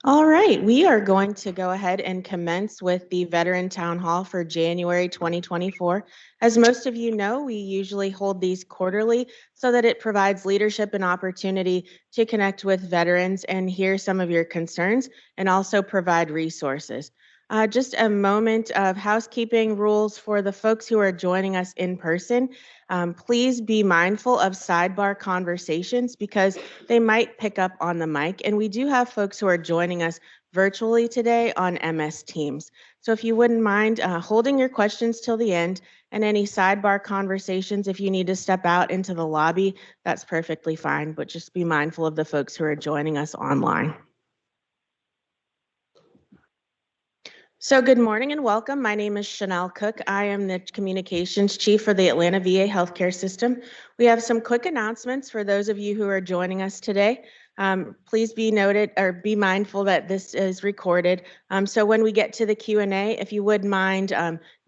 All right, we are going to go ahead and commence with the Veteran Town Hall for January 2024. As most of you know, we usually hold these quarterly so that it provides leadership an opportunity to connect with veterans and hear some of your concerns and also provide resources. Just a moment of housekeeping rules for the folks who are joining us in person. Please be mindful of sidebar conversations because they might pick up on the mic. And we do have folks who are joining us virtually today on MS Teams. So if you wouldn't mind holding your questions till the end and any sidebar conversations, if you need to step out into the lobby, that's perfectly fine. But just be mindful of the folks who are joining us online. So good morning and welcome. My name is Chanel Cook. I am the communications chief for the Atlanta VA Healthcare System. We have some quick announcements for those of you who are joining us today. Please be noted or be mindful that this is recorded. So when we get to the Q&A, if you would mind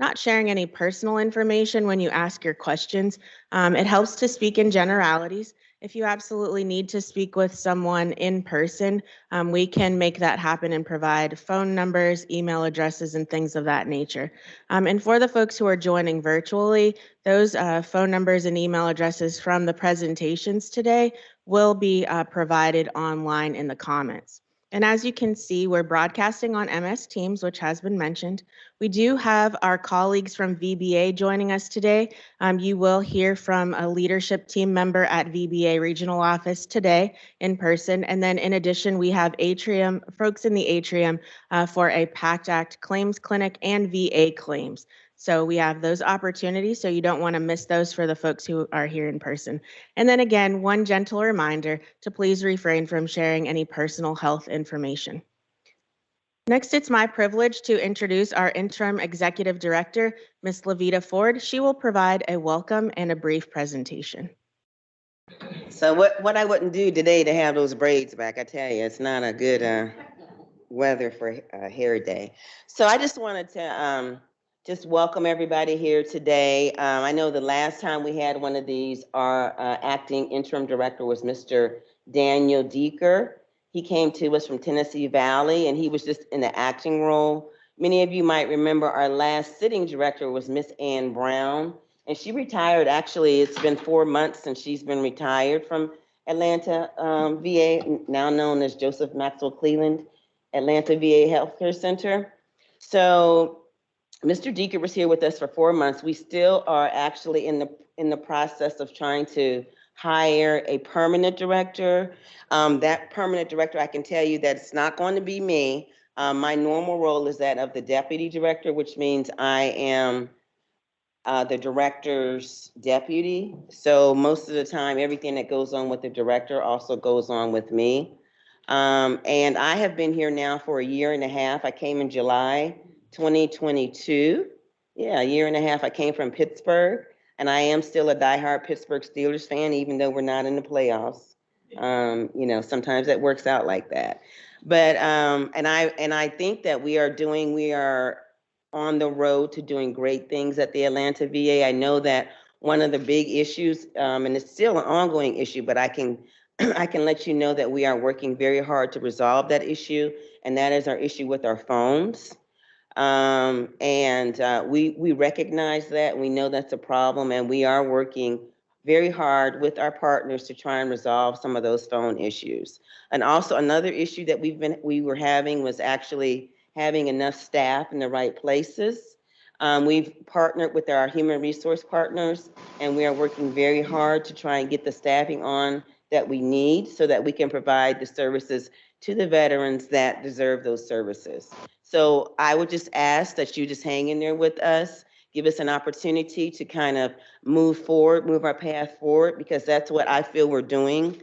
not sharing any personal information when you ask your questions, it helps to speak in generalities. If you absolutely need to speak with someone in person, we can make that happen and provide phone numbers, email addresses, and things of that nature. And for the folks who are joining virtually, those phone numbers and email addresses from the presentations today will be provided online in the comments. And as you can see, we're broadcasting on MS Teams, which has been mentioned. We do have our colleagues from VBA joining us today. You will hear from a leadership team member at VBA Regional Office today in person. And then in addition, we have Atrium, folks in the Atrium for a PACT Act claims clinic and VA claims. So we have those opportunities, so you don't want to miss those for the folks who are here in person. And then again, one gentle reminder to please refrain from sharing any personal health information. Next, it's my privilege to introduce our interim executive director, Ms. Levita Ford. She will provide a welcome and a brief presentation. So what I wouldn't do today to have those braids back, I tell you, it's not a good weather for hair day. So I just wanted to just welcome everybody here today. I know the last time we had one of these, our acting interim director was Mr. Daniel Deeker. He came to us from Tennessee Valley, and he was just in the acting role. Many of you might remember our last sitting director was Miss Ann Brown, and she retired. Actually, it's been 4 months since she's been retired from Atlanta VA, now known as Joseph Maxwell Cleland Atlanta VA Healthcare Center. So Mr. Deeker was here with us for 4 months. We still are actually in the process of trying to hire a permanent director. That permanent director, I can tell you that it's not going to be me. My normal role is that of the deputy director, which means I am the director's deputy. So most of the time, everything that goes on with the director also goes on with me. And I have been here now for a year and a half. I came in July 2022. Yeah, a year and a half. I came from Pittsburgh, and I am still a diehard Pittsburgh Steelers fan, even though we're not in the playoffs. Sometimes that works out like that. But and I think that we are on the road to doing great things at the Atlanta VA. I know that one of the big issues, and it's still an ongoing issue, but I can I can let you know that we are working very hard to resolve that issue, and that is our issue with our phones. We recognize that, we know that's a problem, and we are working very hard with our partners to try and resolve some of those phone issues. And also another issue that we were having was actually having enough staff in the right places. We've partnered with our human resource partners, and we are working very hard to try and get the staffing on that we need so that we can provide the services to the veterans that deserve those services. So I would just ask that you just hang in there with us, give us an opportunity to kind of move forward, move our path forward, because that's what I feel we're doing.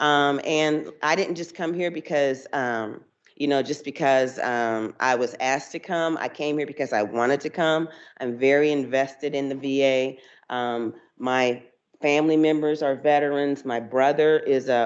And I didn't just come here because, just because I was asked to come. I came here because I wanted to come. I'm very invested in the VA. My family members are veterans. My brother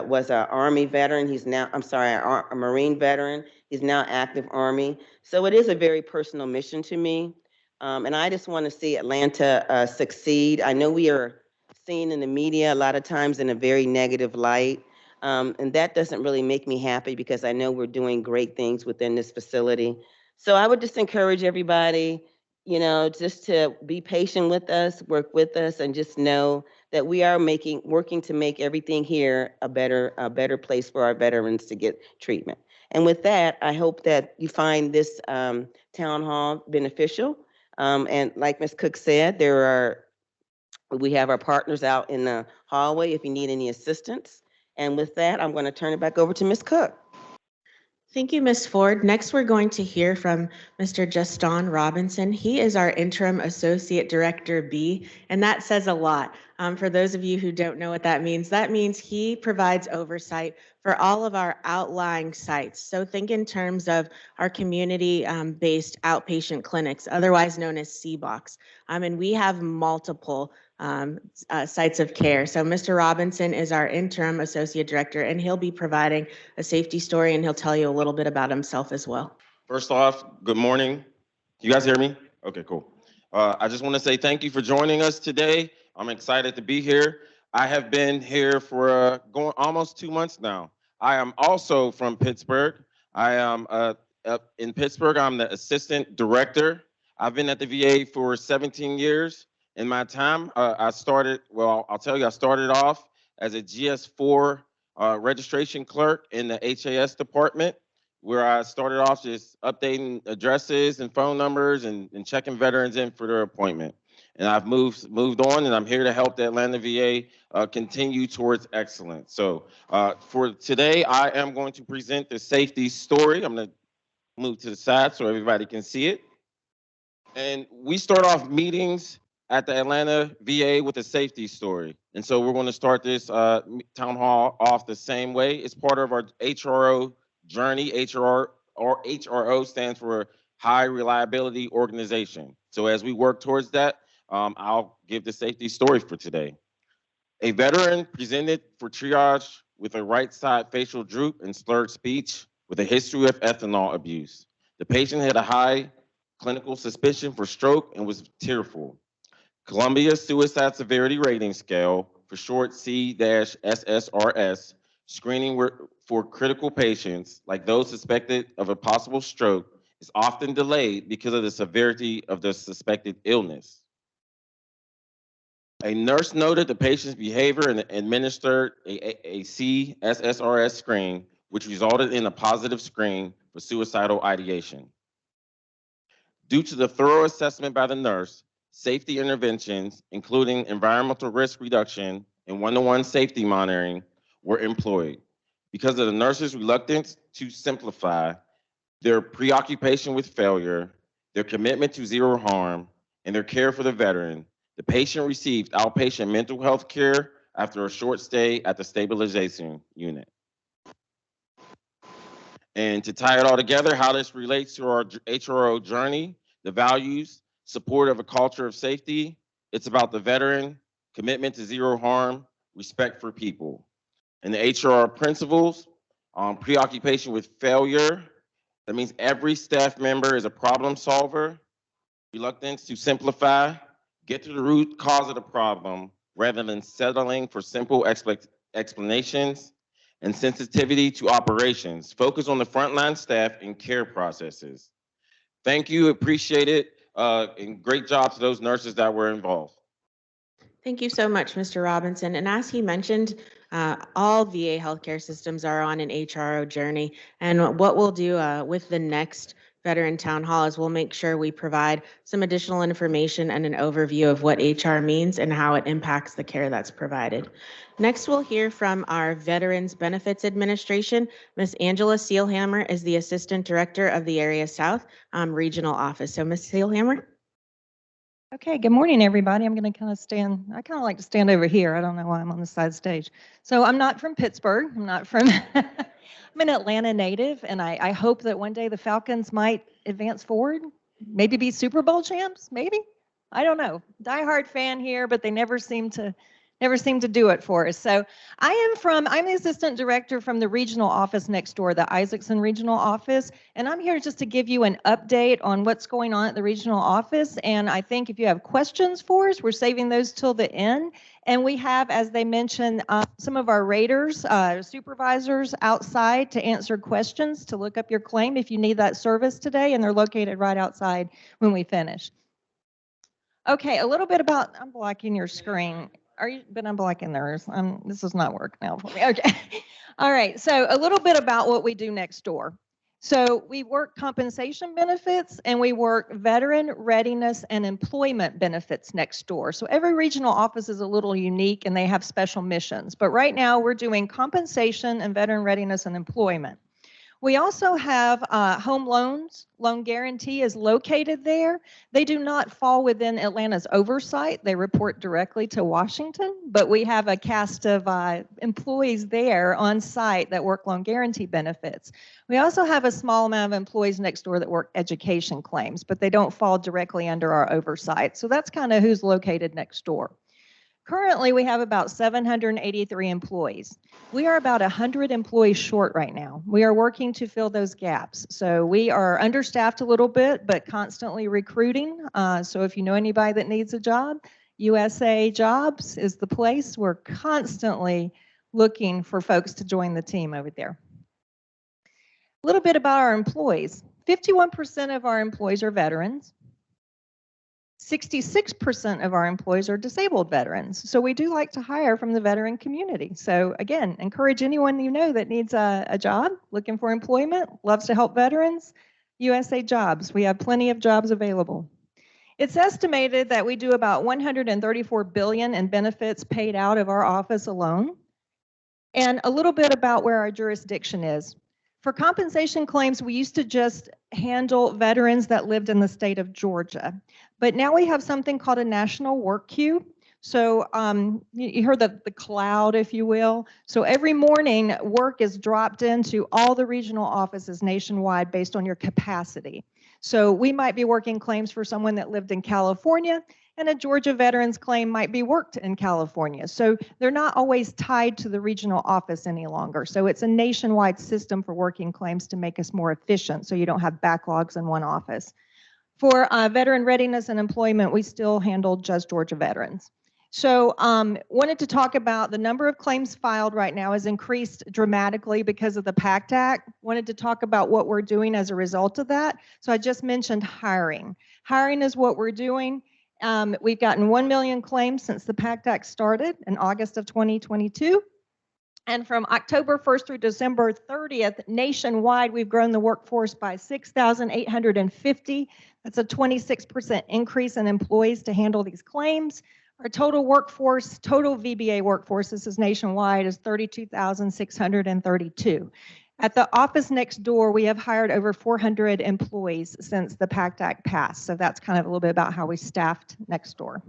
was an Army veteran. A Marine veteran. He's now active Army. So it is a very personal mission to me. And I just want to see Atlanta succeed. I know we are seen in the media a lot of times in a very negative light. And that doesn't really make me happy because I know we're doing great things within this facility. So I would just encourage everybody, just to be patient with us, work with us, and just know that we are working to make everything here a better place for our veterans to get treatment. And with that, I hope that you find this town hall beneficial. And like Ms. Cook said, we have our partners out in the hallway if you need any assistance. And with that, I'm going to turn it back over to Ms. Cook. Thank you, Ms. Ford. Next, we're going to hear from Mr. Justin Robinson. He is our Interim Associate Director B, and that says a lot. For those of you who don't know what that means he provides oversight for all of our outlying sites. So think in terms of our community-based outpatient clinics, otherwise known as CBOCs. And we have multiple sites of care. So Mr. Robinson is our Interim Associate Director, and he'll be providing a safety story, and he'll tell you a little bit about himself as well. First off, good morning. You guys hear me? Okay, cool. I just want to say thank you for joining us today. I'm excited to be here. I have been here for going almost 2 months now. I am also from Pittsburgh. I am in Pittsburgh. I'm the assistant director. I've been at the VA for 17 years. In my time, I'll tell you, I started off as a GS4 registration clerk in the HAS department, where I started off just updating addresses and phone numbers and checking veterans in for their appointment. And I've moved on, and I'm here to help the Atlanta VA continue towards excellence. So for today, I am going to present the safety story. I'm going to move to the side so everybody can see it. And we start off meetings at the Atlanta VA with a safety story. And so we're going to start this town hall off the same way. It's part of our HRO journey. HRO stands for High Reliability Organization. So as we work towards that, I'll give the safety story for today. A veteran presented for triage with a right side facial droop and slurred speech with a history of ethanol abuse. The patient had a high clinical suspicion for stroke and was tearful. Columbia Suicide Severity Rating Scale, for short C-SSRS, screening for critical patients, like those suspected of a possible stroke, is often delayed because of the severity of the suspected illness. A nurse noted the patient's behavior and administered a C-SSRS screen, which resulted in a positive screen for suicidal ideation. Due to the thorough assessment by the nurse, safety interventions, including environmental risk reduction and one-to-one safety monitoring, were employed. Because of the nurse's reluctance to simplify, their preoccupation with failure, their commitment to zero harm, and their care for the veteran, the patient received outpatient mental health care after a short stay at the stabilization unit. And to tie it all together, how this relates to our HRO journey, the values, support of a culture of safety, it's about the veteran, commitment to zero harm, respect for people. And the HRO principles, preoccupation with failure, that means every staff member is a problem solver, reluctance to simplify, get to the root cause of the problem rather than settling for simple explanations, and sensitivity to operations. Focus on the frontline staff and care processes. Thank you, appreciate it, and great job to those nurses that were involved. Thank you so much, Mr. Robinson. And as he mentioned, all VA healthcare systems are on an HRO journey. And what we'll do with the next Veteran Town Hall is we'll make sure we provide some additional information and an overview of what HR means and how it impacts the care that's provided. Next, we'll hear from our Veterans Benefits Administration. Ms. Angela Seelhammer is the Assistant Director of the Area South Regional Office. So Ms. Seelhammer. Okay, good morning, everybody. I'm going to kind of like to stand over here. I don't know why I'm on the side stage. So I'm not from Pittsburgh. I'm an Atlanta native, and I hope that one day the Falcons might advance forward, maybe be Super Bowl champs, maybe. I don't know. Diehard fan here, but they never seem to never seem to do it for us. So I'm the assistant director from the regional office next door, the Isaacson Regional Office, and I'm here just to give you an update on what's going on at the regional office. And I think if you have questions for us, we're saving those till the end. And we have, as they mentioned, some of our raters, supervisors outside to answer questions, to look up your claim if you need that service today, and they're located right outside when we finish. Okay, a little bit about, I'm blocking your screen. But I'm blocking theirs. This is not working now for me. Okay. All right. So a little bit about what we do next door. So we work compensation benefits and we work veteran readiness and employment benefits next door. So every regional office is a little unique and they have special missions. But right now we're doing compensation and veteran readiness and employment. We also have home loans. Loan Guarantee is located there. They do not fall within Atlanta's oversight. They report directly to Washington, but we have a cast of employees there on site that work Loan Guarantee benefits. We also have a small amount of employees next door that work education claims, but they don't fall directly under our oversight. So that's kind of who's located next door. Currently, we have about 783 employees. We are about 100 employees short right now. We are working to fill those gaps. So we are understaffed a little bit, but constantly recruiting. So if you know anybody that needs a job, USA Jobs is the place. We're constantly looking for folks to join the team over there. A little bit about our employees. 51% of our employees are veterans. 66% of our employees are disabled veterans. So we do like to hire from the veteran community. So again, encourage anyone you know that needs a job, looking for employment, loves to help veterans, USA Jobs. We have plenty of jobs available. It's estimated that we do about $134 billion in benefits paid out of our office alone. And a little bit about where our jurisdiction is. For compensation claims, we used to just handle veterans that lived in the state of Georgia. But now we have something called a national work queue. So you heard the cloud, if you will. So every morning, work is dropped into all the regional offices nationwide based on your capacity. So we might be working claims for someone that lived in California, and a Georgia veterans claim might be worked in California. So they're not always tied to the regional office any longer. So it's a nationwide system for working claims to make us more efficient so you don't have backlogs in one office. For veteran readiness and employment, we still handle just Georgia veterans. So wanted to talk about the number of claims filed right now has increased dramatically because of the PACT Act. Wanted to talk about what we're doing as a result of that. So I just mentioned hiring. Hiring is what we're doing. We've gotten 1 million claims since the PACT Act started in August of 2022. And from October 1st through December 30th, nationwide, we've grown the workforce by 6,850. That's a 26% increase in employees to handle these claims. Our total workforce, total VBA workforce, this is nationwide, is 32,632. At the office next door, we have hired over 400 employees since the PACT Act passed. So that's kind of a little bit about how we staffed next door.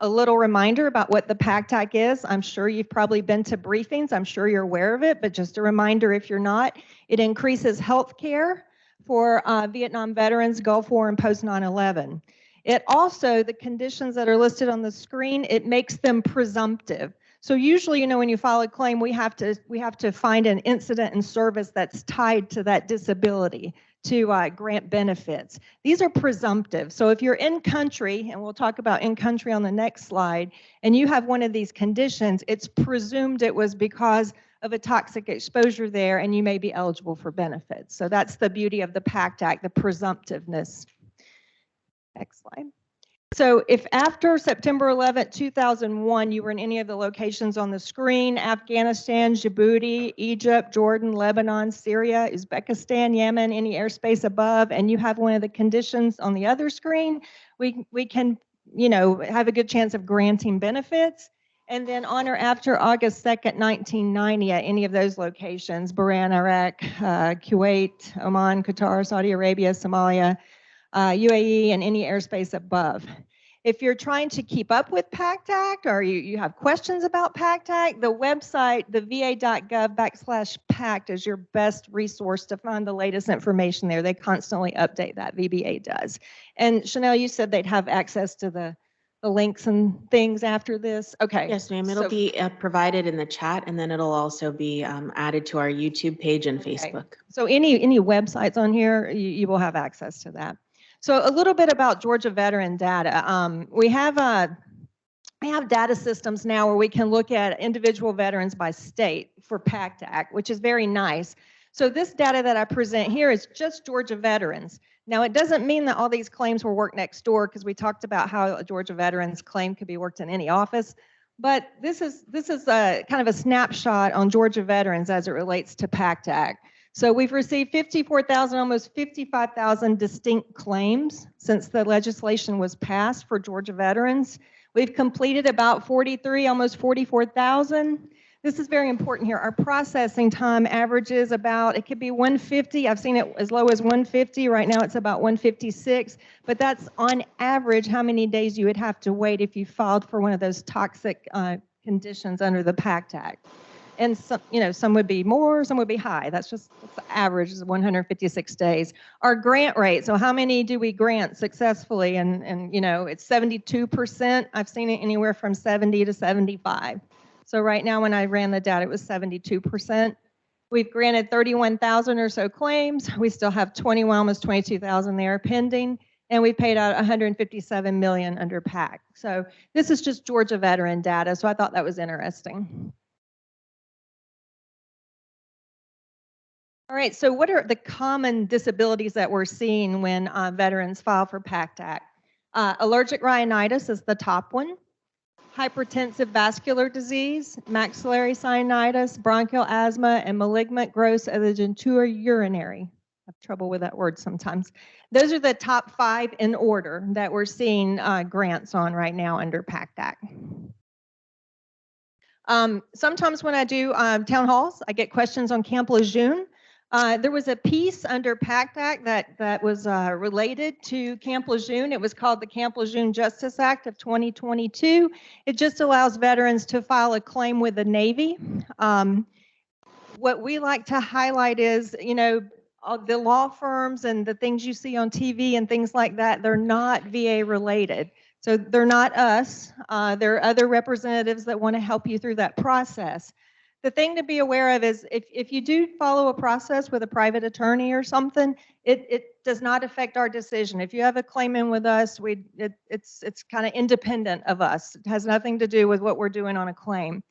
A little reminder about what the PACT Act is. I'm sure you've probably been to briefings. I'm sure you're aware of it, but just a reminder if you're not, it increases health care for Vietnam veterans, Gulf War, and post 9/11. It also, the conditions that are listed on the screen, it makes them presumptive. So usually, when you file a claim, we have to find an incident in service that's tied to that disability to grant benefits. These are presumptive. So if you're in country, and we'll talk about in country on the next slide, and you have one of these conditions, it's presumed it was because of a toxic exposure there, and you may be eligible for benefits. So that's the beauty of the PACT Act, the presumptiveness. Next slide. So if after September 11th, 2001, you were in any of the locations on the screen, Afghanistan, Djibouti, Egypt, Jordan, Lebanon, Syria, Uzbekistan, Yemen, any airspace above, and you have one of the conditions on the other screen, we can, have a good chance of granting benefits. And then on or after August 2nd, 1990, at any of those locations, Bahrain, Iraq, Kuwait, Oman, Qatar, Saudi Arabia, Somalia, UAE, and any airspace above. If you're trying to keep up with PACT Act or you have questions about PACT Act, the website, the va.gov/PACT is your best resource to find the latest information there. They constantly update that, VBA does. And Chanel, you said they'd have access to the the links and things after this? Okay. Yes, ma'am. It'll So- be provided in the chat, and then it'll also be added to our YouTube page and Okay. Facebook. So any websites on here, you will have access to that. So a little bit about Georgia veteran data. We have data systems now where we can look at individual veterans by state for PACT Act, which is very nice. So this data that I present here is just Georgia veterans. Now, it doesn't mean that all these claims were worked next door, because we talked about how a Georgia veteran's claim could be worked in any office. But this is a kind of a snapshot on Georgia veterans as it relates to PACT Act. So we've received 54,000, almost 55,000 distinct claims since the legislation was passed for Georgia veterans. We've completed about 43, almost 44,000. This is very important here. Our processing time averages about, it could be 150. I've seen it as low as 150. Right now it's about 156. But that's on average how many days you would have to wait if you filed for one of those toxic conditions under the PACT Act. And some would be more, some would be high. That's the average is 156 days. Our grant rate, so how many do we grant successfully? And it's 72%. I've seen it anywhere from 70 to 75. So right now when I ran the data, it was 72%. We've granted 31,000 or so claims. We still have almost 22,000 there pending. And we paid out 157 million under PACT. So this is just Georgia veteran data. So I thought that was interesting. All right, so what are the common disabilities that we're seeing when veterans file for PACT Act? Allergic rhinitis is the top one. Hypertensive vascular disease, maxillary sinusitis, bronchial asthma, and malignant growth of the genitourinary urinary. I have trouble with that word sometimes. Those are the top 5 in order that we're seeing grants on right now under PACT Act. Sometimes when I do town halls, I get questions on Camp Lejeune. There was a piece under PACT Act that was related to Camp Lejeune. It was called the Camp Lejeune Justice Act of 2022. It just allows veterans to file a claim with the Navy. What we like to highlight is, the law firms and the things you see on TV and things like that, they're not VA related. So they're not us. There are other representatives that want to help you through that process. The thing to be aware of is if you do follow a process with a private attorney or something, it does not affect our decision. If you have a claim in with us, it's kind of independent of us. It has nothing to do with what we're doing on a claim.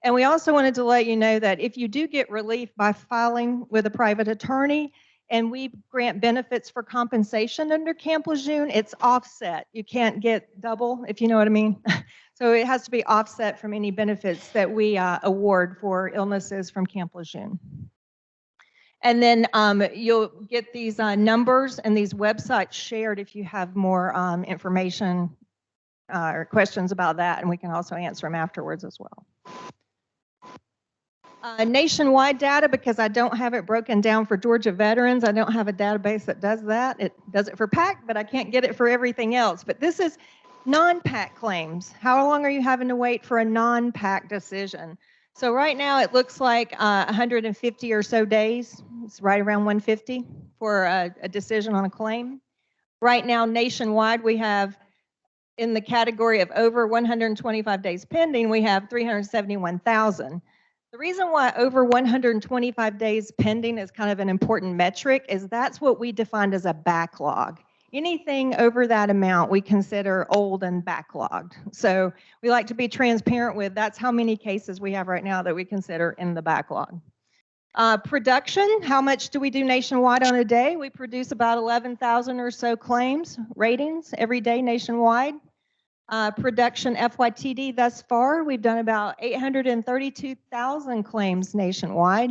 And we also wanted to let you know that if you do get relief by filing with a private attorney and we grant benefits for compensation under Camp Lejeune, it's offset. You can't get double, if you know what I mean. So it has to be offset from any benefits that we award for illnesses from Camp Lejeune. And then you'll get these numbers and these websites shared if you have more information or questions about that, and we can also answer them afterwards as well. Nationwide data, because I don't have it broken down for Georgia veterans. I don't have a database that does that. It does it for PACT, but I can't get it for everything else. But this is non-PACT claims. How long are you having to wait for a non-PACT decision? So right now it looks like 150 or so days. It's right around 150 for a decision on a claim. Right now nationwide we have, in the category of over 125 days pending, we have 371,000. The reason why over 125 days pending is kind of an important metric is that's what we defined as a backlog. Anything over that amount we consider old and backlogged. So we like to be transparent with that's how many cases we have right now that we consider in the backlog. Production, how much do we do nationwide on a day? We produce about 11,000 or so claims, ratings every day nationwide. Production FYTD thus far, we've done about 832,000 claims nationwide.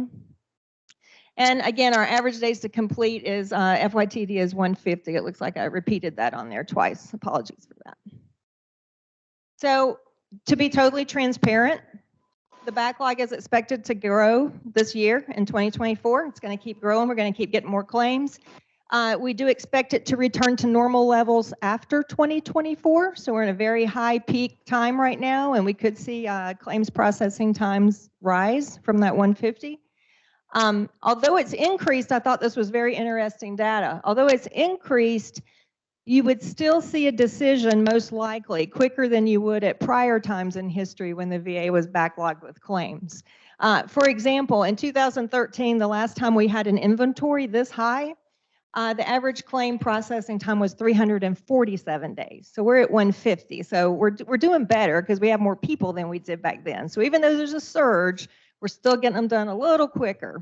And again, our average days to complete is FYTD is 150. It looks like I repeated that on there twice. Apologies for that. So to be totally transparent, the backlog is expected to grow this year in 2024. It's going to keep growing. We're going to keep getting more claims. We do expect it to return to normal levels after 2024. So we're in a very high peak time right now, and we could see claims processing times rise from that 150. Although it's increased, I thought this was very interesting data. Although it's increased, you would still see a decision most likely quicker than you would at prior times in history when the VA was backlogged with claims. For example, in 2013, the last time we had an inventory this high, the average claim processing time was 347 days. So we're at 150. So we're doing better because we have more people than we did back then. So even though there's a surge, we're still getting them done a little quicker.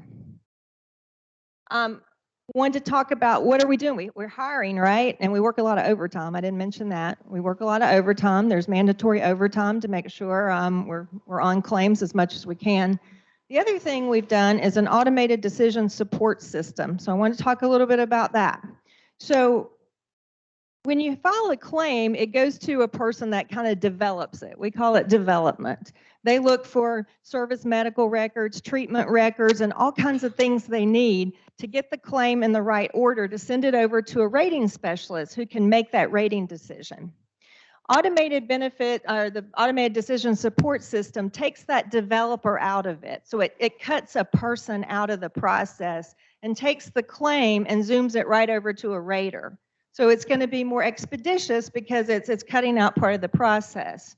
Wanted to talk about what are we doing? We're hiring, right? And we work a lot of overtime. I didn't mention that. We work a lot of overtime. There's mandatory overtime to make sure we're on claims as much as we can. The other thing we've done is an automated decision support system. So I want to talk a little bit about that. So when you file a claim, it goes to a person that kind of develops it. We call it development. They look for service medical records, treatment records, and all kinds of things they need to get the claim in the right order to send it over to a rating specialist who can make that rating decision. Automated benefit, or the automated decision support system takes that developer out of it. So it cuts a person out of the process and takes the claim and zooms it right over to a rater. So it's going to be more expeditious because it's cutting out part of the process.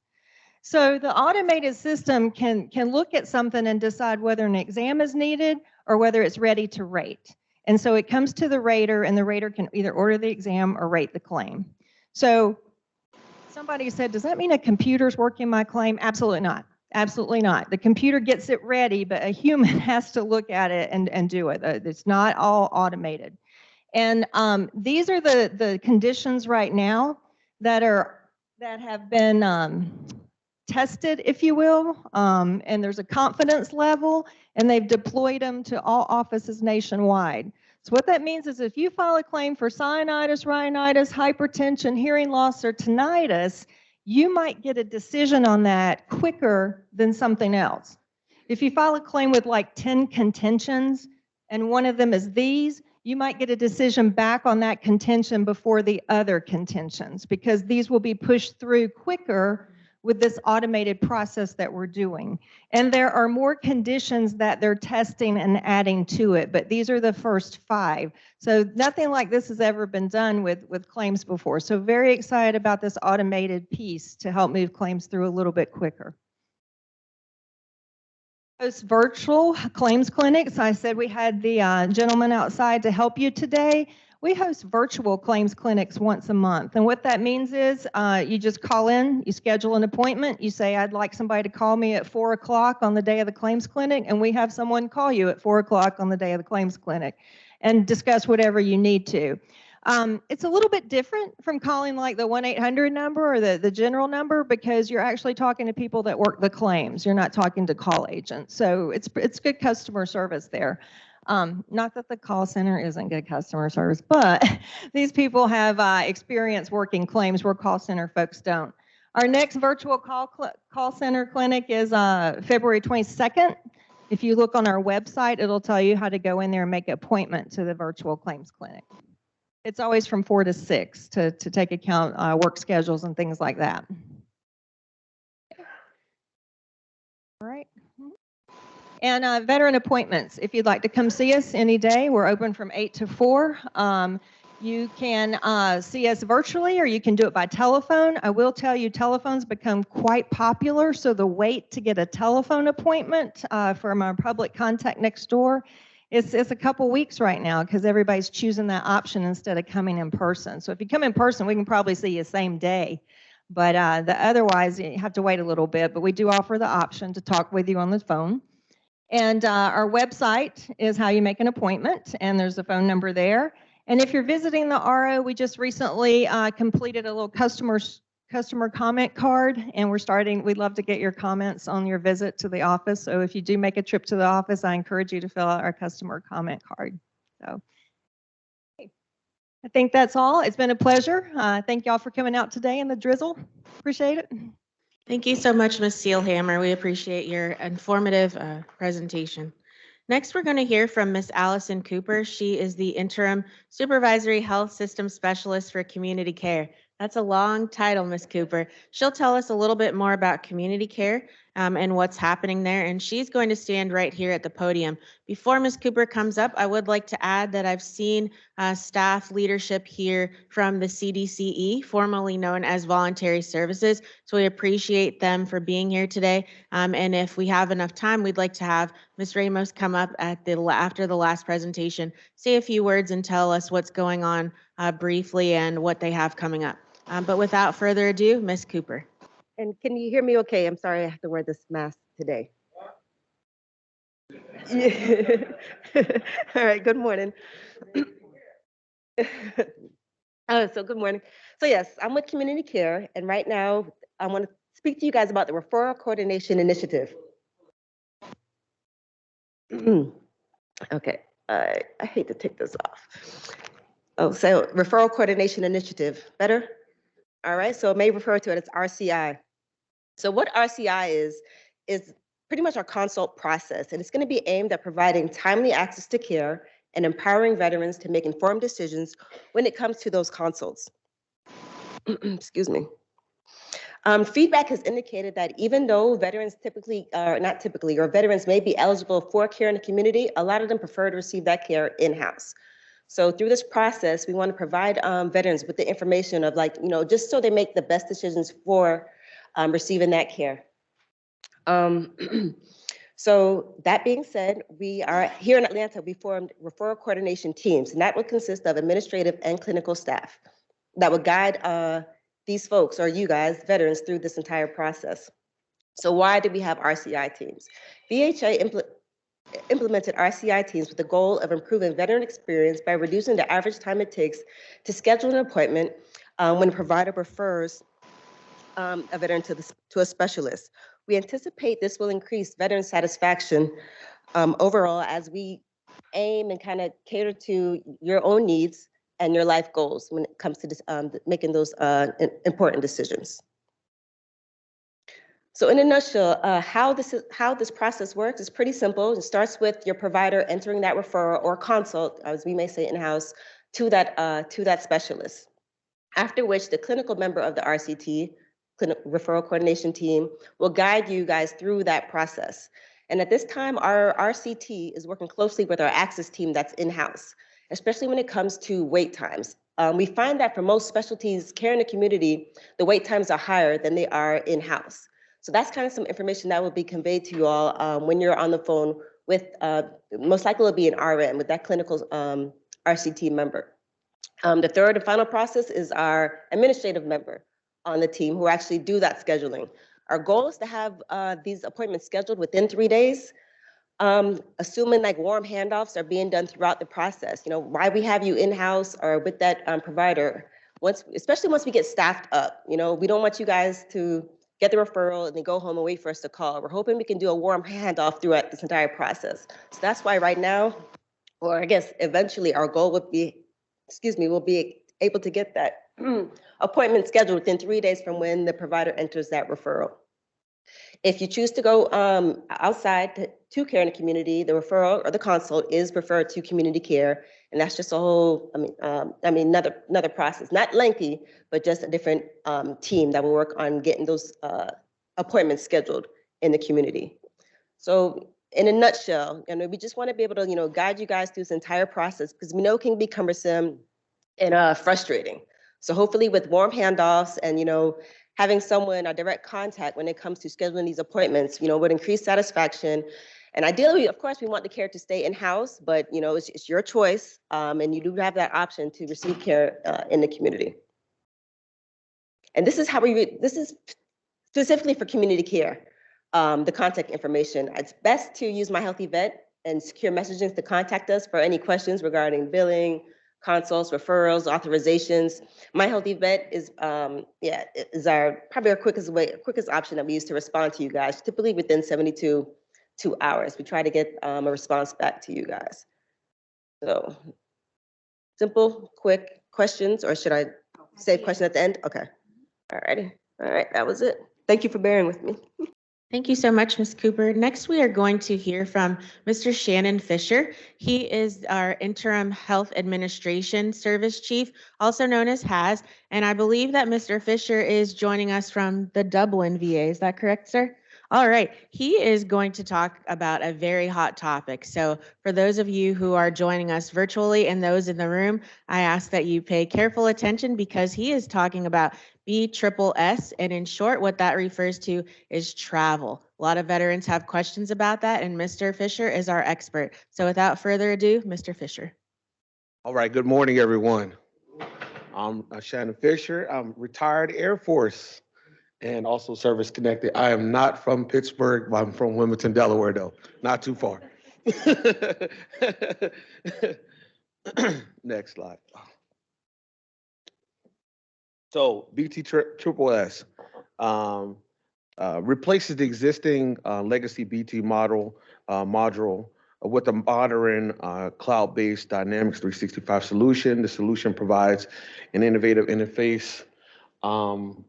So the automated system can look at something and decide whether an exam is needed or whether it's ready to rate. And so it comes to the rater, and the rater can either order the exam or rate the claim. So somebody said, does that mean a computer's working my claim? Absolutely not. Absolutely not. The computer gets it ready, but a human has to look at it and do it. It's not all automated. And these are the conditions right now that have been tested, if you will, and there's a confidence level, and they've deployed them to all offices nationwide. So what that means is if you file a claim for sinusitis, rhinitis, hypertension, hearing loss, or tinnitus, you might get a decision on that quicker than something else. If you file a claim with like 10 contentions, and one of them is these, you might get a decision back on that contention before the other contentions, because these will be pushed through quicker with this automated process that we're doing. And there are more conditions that they're testing and adding to it, but these are the first 5. So nothing like this has ever been done with claims before. So very excited about this automated piece to help move claims through a little bit quicker. Those virtual claims clinics, I said we had the gentleman outside to help you today. We host virtual claims clinics once a month. And what that means is you just call in, you schedule an appointment, you say, I'd like somebody to call me at 4 o'clock on the day of the claims clinic, and we have someone call you at 4 o'clock on the day of the claims clinic and discuss whatever you need to. It's a little bit different from calling like the 1-800 number or the general number, because you're actually talking to people that work the claims. You're not talking to call agents. So it's good customer service there. Not that the call center isn't good customer service, but these people have experience working claims where call center folks don't. Our next virtual call center clinic is February 22nd. If you look on our website, it'll tell you how to go in there and make an appointment to the virtual claims clinic. It's always from 4 to 6 to take account work schedules and things like that. All right. And veteran appointments, if you'd like to come see us any day, we're open from 8 to 4. You can see us virtually, or you can do it by telephone. I will tell you, telephones become quite popular, so the wait to get a telephone appointment from our public contact next door it's a couple weeks right now, because everybody's choosing that option instead of coming in person. So if you come in person, we can probably see you same day. But otherwise, you have to wait a little bit. But we do offer the option to talk with you on the phone. And our website is how you make an appointment, and there's a phone number there. And if you're visiting the RO, we just recently completed a little customer comment card, and we'd love to get your comments on your visit to the office. So if you do make a trip to the office, I encourage you to fill out our customer comment card. So I think that's all. It's been a pleasure. Thank y'all for coming out today in the drizzle. Appreciate it. Thank you so much, Ms. Seelhammer. We appreciate your informative presentation. Next, we're going to hear from Ms. Allison Cooper. She is the Interim Supervisory Health System Specialist for Community Care. That's a long title, Ms. Cooper. She'll tell us a little bit more about community care and what's happening there. And she's going to stand right here at the podium. Before Ms. Cooper comes up, I would like to add that I've seen staff leadership here from the CDCE, formerly known as Voluntary Services. So we appreciate them for being here today. And if we have enough time, we'd like to have Ms. Ramos come up at after the last presentation, say a few words and tell us what's going on briefly and what they have coming up. But without further ado, Ms. Cooper. And can you hear me okay? I'm sorry I have to wear this mask today. Yeah. All right, good morning. So good morning. So yes, I'm with Community Care, and right now I want to speak to you guys about the Referral Coordination Initiative. Okay, I hate to take this off. Oh, so Referral Coordination Initiative, better? All right, so it may refer to it as RCI. So what RCI is pretty much our consult process, and it's going to be aimed at providing timely access to care and empowering veterans to make informed decisions when it comes to those consults. Excuse me. Feedback has indicated that even though veterans veterans may be eligible for care in the community, a lot of them prefer to receive that care in-house. So through this process, we want to provide veterans with the information of just so they make the best decisions for receiving that care. So that being said, we are here in Atlanta, we formed referral coordination teams, and that would consist of administrative and clinical staff that would guide these folks, or you guys, veterans, through this entire process. So why do we have RCI teams? VHA implemented RCI teams with the goal of improving veteran experience by reducing the average time it takes to schedule an appointment when a provider refers a veteran to a specialist. We anticipate this will increase veteran satisfaction overall as we aim and kind of cater to your own needs and your life goals when it comes to this, making those important decisions. So in a nutshell, how this process works is pretty simple. It starts with your provider entering that referral or consult, as we may say in-house, to that specialist. After which the clinical member of the RCT, Referral Coordination Team, will guide you guys through that process. And at this time, our RCT is working closely with our Access team that's in-house, especially when it comes to wait times. We find that for most specialties, care in the community, the wait times are higher than they are in-house. So that's kind of some information that will be conveyed to you all when you're on the phone with, most likely it'll be an RN, with that clinical RCT member. The third and final process is our administrative member on the team who actually do that scheduling. Our goal is to have these appointments scheduled within 3 days, assuming like warm handoffs are being done throughout the process. You know, why we have you in-house or with that provider, especially once we get staffed up. You know, we don't want you guys to get the referral and then go home and wait for us to call. We're hoping we can do a warm handoff throughout this entire process. So that's why right now, or I guess eventually our goal would be, we'll be able to get that appointment scheduled within 3 days from when the provider enters that referral. If you choose to go outside to care in the community, the referral or the consult is referred to community care, and that's just a whole, another process, not lengthy, but just a different team that will work on getting those appointments scheduled in the community. So in a nutshell, we just want to be able to, guide you guys through this entire process because we know it can be cumbersome and frustrating. So hopefully with warm handoffs and, having someone, a direct contact when it comes to scheduling these appointments, would increase satisfaction. And ideally, of course, we want the care to stay in-house, but, it's your choice. And you do have that option to receive care in the community. And this is how this is specifically for community care, the contact information. It's best to use My Healthy Vet and secure messaging to contact us for any questions regarding billing, consults, referrals, authorizations. My Healthy Vet is probably our quickest option that we use to respond to you guys, typically within 72 hours. We try to get a response back to you guys. So simple, quick questions, or should I save question at the end? Okay. All righty. All right, that was it. Thank you for bearing with me. Thank you so much, Ms. Cooper. Next, we are going to hear from Mr. Shannon Fisher. He is our Interim Health Administration Service Chief, also known as HAS, and I believe that Mr. Fisher is joining us from the Dublin VA. Is that correct, sir? All right, he is going to talk about a very hot topic. So for those of you who are joining us virtually and those in the room, I ask that you pay careful attention because he is talking about BSSS, and in short, what that refers to is travel. A lot of veterans have questions about that, and Mr. Fisher is our expert. So without further ado, Mr. Fisher. All right, good morning, everyone. I'm Shannon Fisher. I'm retired Air Force and also service connected. I am not from Pittsburgh, but I'm from Wilmington, Delaware, though. Not too far. Next slide. So BSSS replaces the existing legacy BT module with a modern cloud-based Dynamics 365 solution. The solution provides an innovative interface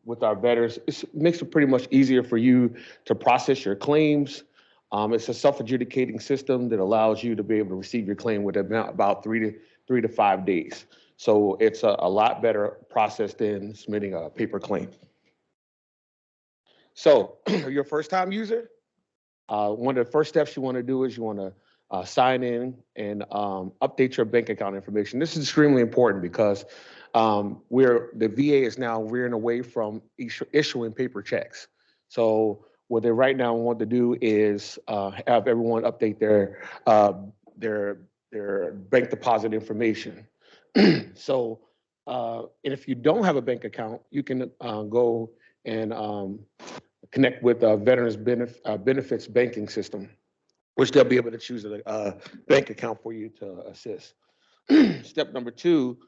with our veterans. It makes it pretty much easier for you to process your claims. It's a self-adjudicating system that allows you to be able to receive your claim within about 3 to 5 days. So it's a lot better process than submitting a paper claim. So you're a first-time user. One of the first steps you want to do is you want to sign in and update your bank account information. This is extremely important because the VA is now veering away from issuing paper checks. So what they right now want to do is have everyone update their bank deposit information. So and if you don't have a bank account, you can go and connect with Veterans Benefits banking system, which they'll be able to choose a bank account for you to assist. Step number 2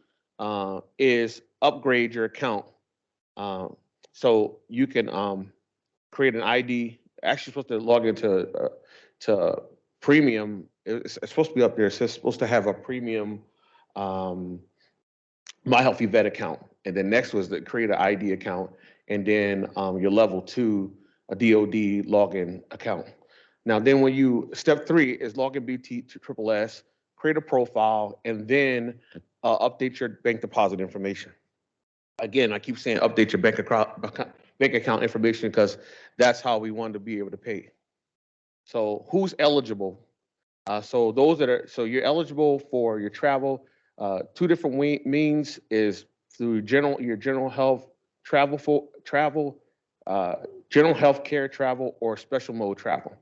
is upgrade your account. So you can create an ID. Actually, supposed to log into to premium. It's supposed to be up there. It's supposed to have a premium My Healthy Vet account. And then next was to create an ID account. And then your level 2, a DOD login account. Now, then step 3 is log in BSSS, create a profile, and then update your bank deposit information. Again, I keep saying update your bank account information because that's how we want to be able to pay. So who's eligible? So you're eligible for your travel. 2 different means is through your general health general health care travel, or special mode travel.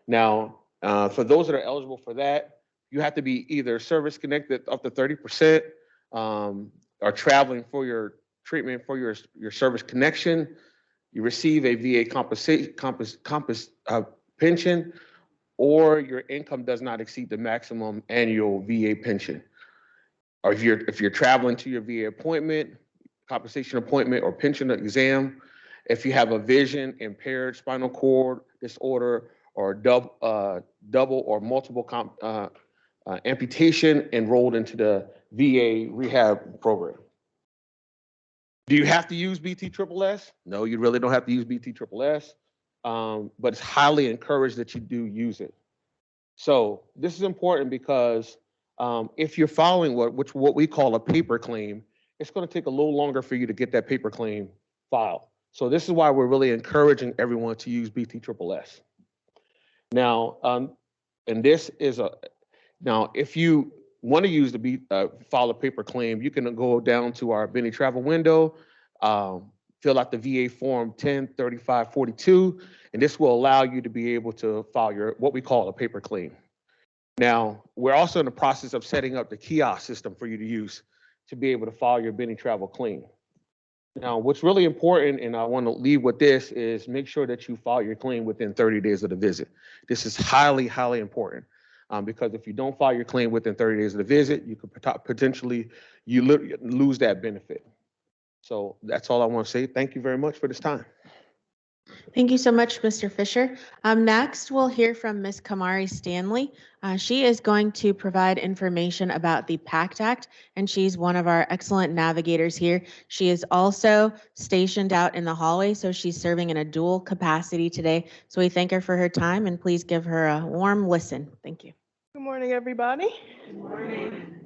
Now, for those that are eligible for that, you have to be either service connected up to 30%, or traveling for your treatment for your service connection. You receive a VA pension, or your income does not exceed the maximum annual VA pension. Or if you're traveling to your VA appointment, compensation appointment, or pension exam, if you have a vision impaired, spinal cord disorder, or double or multiple amputation enrolled into the VA rehab program. Do you have to use BSSS? No, you really don't have to use BSSS, but it's highly encouraged that you do use it. So this is important because if you're following what we call a paper claim, it's going to take a little longer for you to get that paper claim filed. So this is why we're really encouraging everyone to use BSSS. Now, if you want to use file a paper claim, you can go down to our Benny Travel window, fill out the VA form 103542, and this will allow you to be able to file what we call a paper claim. Now, we're also in the process of setting up the kiosk system for you to use to be able to file your Benny Travel claim. Now, what's really important, and I want to leave with this, is make sure that you file your claim within 30 days of the visit. This is highly, highly important because if you don't file your claim within 30 days of the visit, you could potentially lose that benefit. So that's all I want to say. Thank you very much for this time. Thank you so much, Mr. Fisher. Next, we'll hear from Ms. Kamari Stanley. She is going to provide information about the PACT Act, and she's one of our excellent navigators here. She is also stationed out in the hallway, so she's serving in a dual capacity today. So we thank her for her time, and please give her a warm listen. Thank you. Good morning, everybody. Good morning.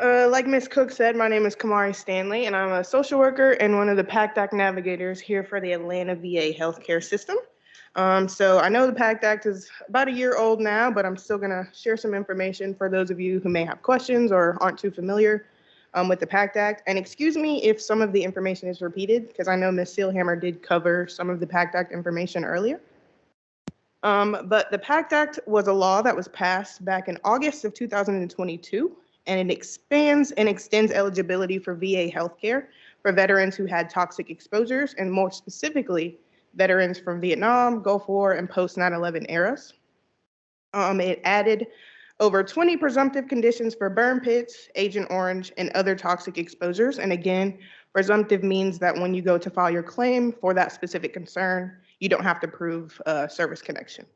Like Ms. Cook said, my name is Kamari Stanley, and I'm a social worker and one of the PACT Act navigators here for the Atlanta VA healthcare system. So I know the PACT Act is about a year old now, but I'm still gonna share some information for those of you who may have questions or aren't too familiar with the PACT Act. And excuse me if some of the information is repeated, because I know Ms. Seelhammer did cover some of the PACT Act information earlier. But the PACT Act was a law that was passed back in August of 2022, and it expands and extends eligibility for VA healthcare for veterans who had toxic exposures, and more specifically, veterans from Vietnam, Gulf War, and post 9/11 eras. It added over 20 presumptive conditions for burn pits, Agent Orange, and other toxic exposures. And again, presumptive means that when you go to file your claim for that specific concern, you don't have to prove a service connection.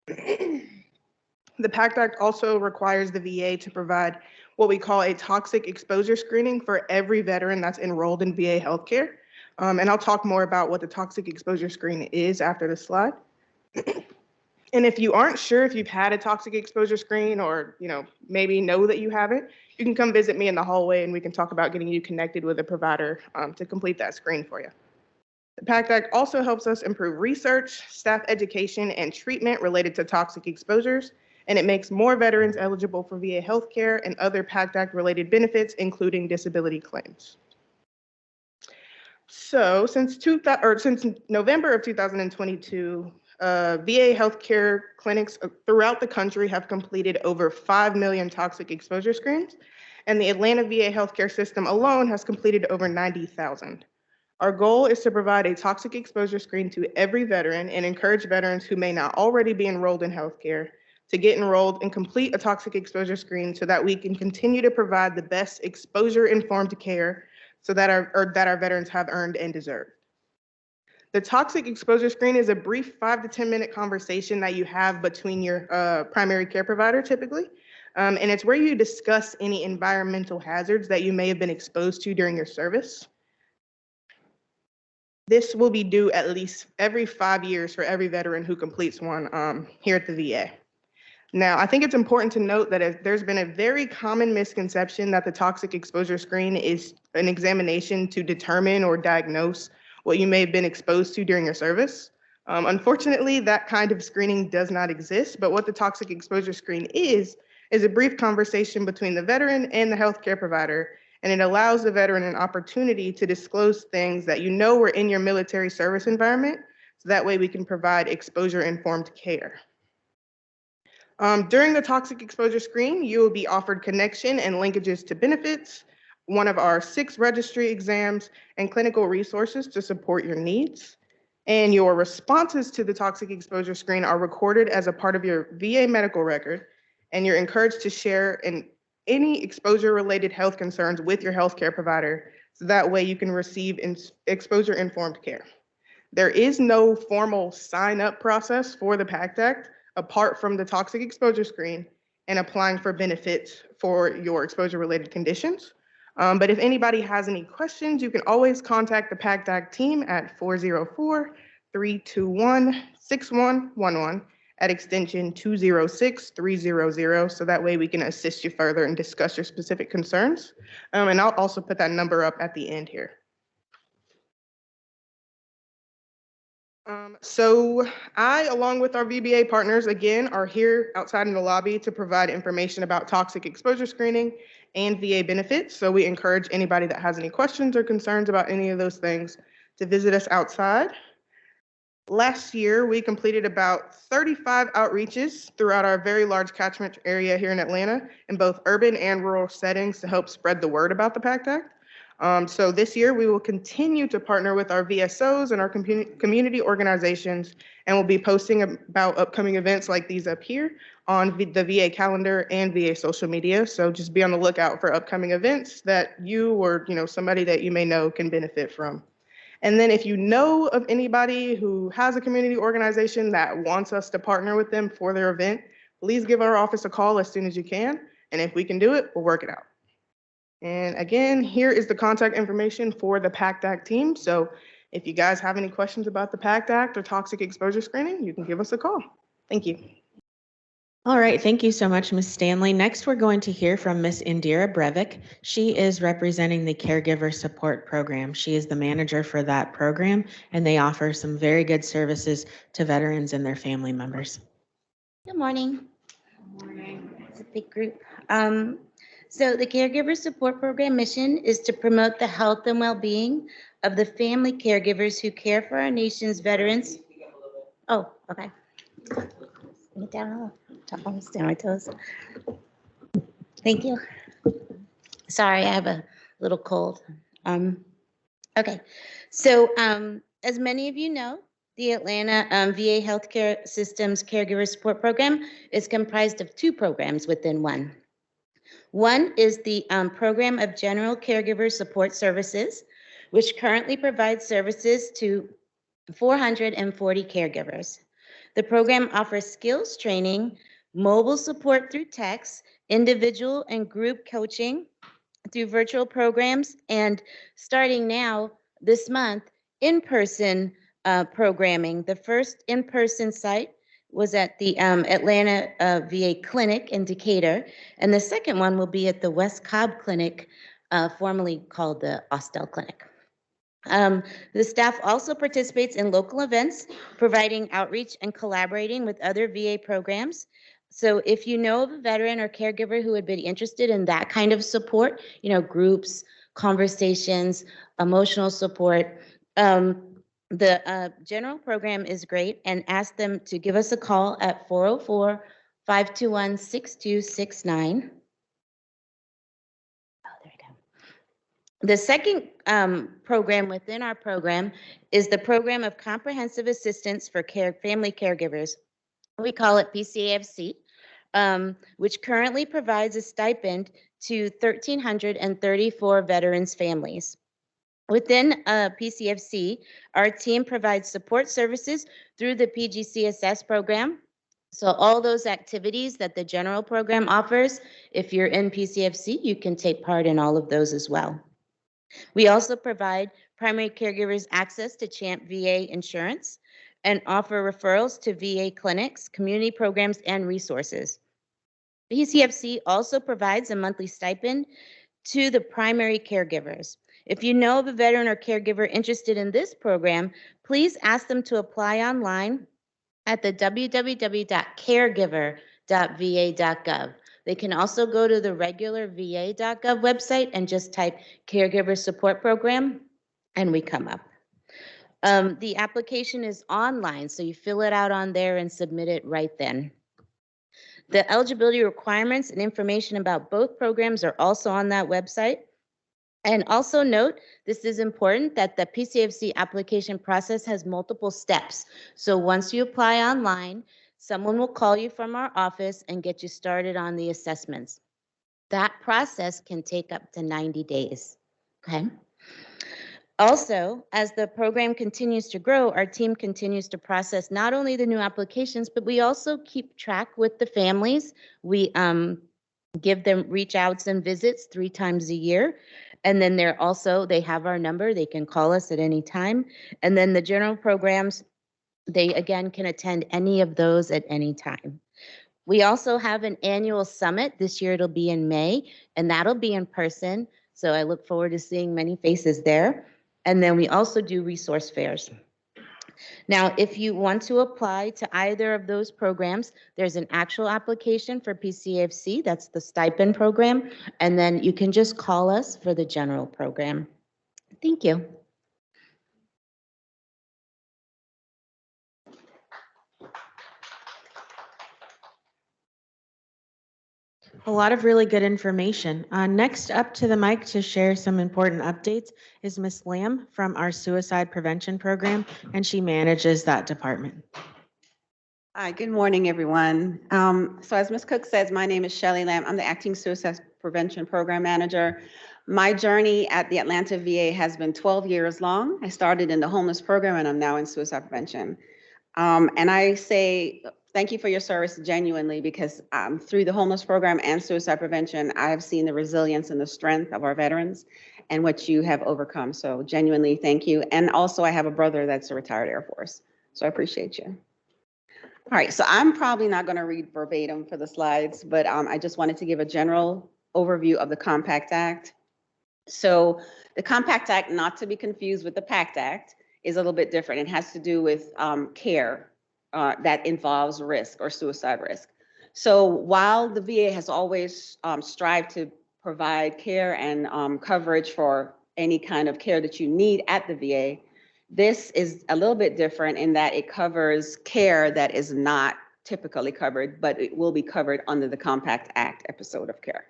The PACT Act also requires the VA to provide what we call a toxic exposure screening for every veteran that's enrolled in VA healthcare. And I'll talk more about what the toxic exposure screen is after this slide. And if you aren't sure if you've had a toxic exposure screen or maybe know that you haven't, you can come visit me in the hallway and we can talk about getting you connected with a provider to complete that screen for you. The PACT Act also helps us improve research, staff education, and treatment related to toxic exposures, and it makes more veterans eligible for VA healthcare and other PACT Act related benefits, including disability claims. So since November of 2022, VA healthcare clinics throughout the country have completed over 5 million toxic exposure screens, and the Atlanta VA healthcare system alone has completed over 90,000. Our goal is to provide a toxic exposure screen to every veteran and encourage veterans who may not already be enrolled in healthcare to get enrolled and complete a toxic exposure screen so that we can continue to provide the best exposure-informed care so that our veterans have earned and deserved. The toxic exposure screen is a brief 5 to 10 minute conversation that you have between your primary care provider typically. And it's where you discuss any environmental hazards that you may have been exposed to during your service. This will be due at least every 5 years for every veteran who completes one here at the VA. Now, I think it's important to note that there's been a very common misconception that the toxic exposure screen is an examination to determine or diagnose what you may have been exposed to during your service. Unfortunately, that kind of screening does not exist, but what the toxic exposure screen is a brief conversation between the veteran and the healthcare provider, and it allows the veteran an opportunity to disclose things that were in your military service environment, so that way we can provide exposure-informed care. During the toxic exposure screen, you will be offered connection and linkages to benefits, one of our 6 registry exams, and clinical resources to support your needs. And your responses to the toxic exposure screen are recorded as a part of your VA medical record, and you're encouraged to share any exposure-related health concerns with your healthcare provider, so that way you can receive exposure-informed care. There is no formal sign-up process for the PACT Act, apart from the toxic exposure screen and applying for benefits for your exposure-related conditions. But if anybody has any questions, you can always contact the PACT Act team at 404-321-6111 at extension 206300, so that way we can assist you further and discuss your specific concerns. And I'll also put that number up at the end here. So I, along with our VBA partners, again, are here outside in the lobby to provide information about toxic exposure screening and VA benefits. So we encourage anybody that has any questions or concerns about any of those things to visit us outside. Last year, we completed about 35 outreaches throughout our very large catchment area here in Atlanta in both urban and rural settings to help spread the word about the PACT Act. So this year, we will continue to partner with our VSOs and our community organizations, and we'll be posting about upcoming events like these up here on the VA calendar and VA social media. So just be on the lookout for upcoming events that you or somebody that you may know can benefit from. And then if you know of anybody who has a community organization that wants us to partner with them for their event, please give our office a call as soon as you can. And if we can do it, we'll work it out. And again, here is the contact information for the PACT Act team. So if you guys have any questions about the PACT Act or toxic exposure screening, you can give us a call. Thank you. All right, thank you so much, Ms. Stanley. Next, we're going to hear from Ms. Indira Breivik. She is representing the Caregiver Support Program. She is the manager for that program, and they offer some very good services to veterans and their family members. Good morning. Good morning. It's a big group. So the Caregiver Support Program mission is to promote the health and well-being of the family caregivers who care for our nation's veterans. Oh, okay. Get down a little. Almost down my toes. Thank you. Sorry, I have a little cold. Okay, so as many of you know, the Atlanta VA Healthcare System's Caregiver Support Program is comprised of two programs within one. One is the Program of General Caregiver Support Services, which currently provides services to 440 caregivers. The program offers skills training, mobile support through text, individual and group coaching through virtual programs, and starting now this month, in-person programming. The first in-person site was at the Atlanta VA Clinic in Decatur, and the second one will be at the West Cobb Clinic, formerly called the Austell Clinic. The staff also participates in local events, providing outreach and collaborating with other VA programs. So if you know of a veteran or caregiver who would be interested in that kind of support, groups, conversations, emotional support, the general program is great, and ask them to give us a call at 404-521-6269. The second program within our program is the Program of Comprehensive Assistance for Family Caregivers. We call it PCAFC, which currently provides a stipend to 1,334 veterans' families. Within PCFC, our team provides support services through the PGCSS program. So all those activities that the general program offers, if you're in PCFC, you can take part in all of those as well. We also provide primary caregivers access to CHAMP VA insurance and offer referrals to VA clinics, community programs, and resources. PCFC also provides a monthly stipend to the primary caregivers. If you know of a veteran or caregiver interested in this program, please ask them to apply online at the www.caregiver.va.gov. They can also go to the regular va.gov website and just type Caregiver Support Program, and we come up. The application is online, so you fill it out on there and submit it right then. The eligibility requirements and information about both programs are also on that website. And also note, this is important, that the PCFC application process has multiple steps. So once you apply online, someone will call you from our office and get you started on the assessments. That process can take up to 90 days, okay? Also, as the program continues to grow, our team continues to process not only the new applications, but we also keep track with the families. We give them reach outs and visits 3 times a year. And then they have our number, they can call us at any time. And then the general programs, they again can attend any of those at any time. We also have an annual summit. This year it'll be in May, and that'll be in person. So I look forward to seeing many faces there. And then we also do resource fairs. Now, if you want to apply to either of those programs, there's an actual application for PCFC, that's the stipend program, and then you can just call us for the general program. Thank you. A lot of really good information. Next up to the mic to share some important updates is Ms. Lamb from our Suicide Prevention Program, and she manages that department. Hi, good morning, everyone. So as Ms. Cook says, my name is Shelley Lamb. I'm the Acting Suicide Prevention Program Manager. My journey at the Atlanta VA has been 12 years long. I started in the homeless program, and I'm now in suicide prevention. And I say thank you for your service genuinely, because through the homeless program and suicide prevention, I have seen the resilience and the strength of our veterans and what you have overcome. So genuinely, thank you. And also I have a brother that's a retired Air Force. So I appreciate you. All right, so I'm probably not going to read verbatim for the slides, but I just wanted to give a general overview of the Compact Act. So the Compact Act, not to be confused with the PACT Act, is a little bit different. It has to do with care that involves risk or suicide risk. So while the VA has always strived to provide care and coverage for any kind of care that you need at the VA, this is a little bit different in that it covers care that is not typically covered, but it will be covered under the Compact Act episode of care.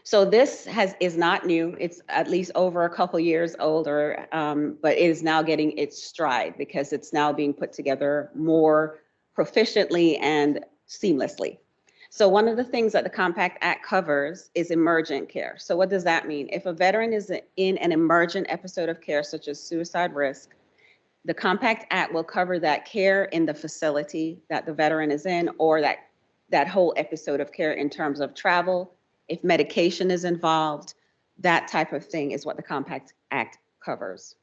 So this is not new. It's at least over a couple years older, but it is now getting its stride because it's now being put together more proficiently and seamlessly. So one of the things that the Compact Act covers is emergent care. So what does that mean? If a veteran is in an emergent episode of care, such as suicide risk, the Compact Act will cover that care in the facility that the veteran is in, or that whole episode of care in terms of travel. If medication is involved, that type of thing is what the Compact Act covers.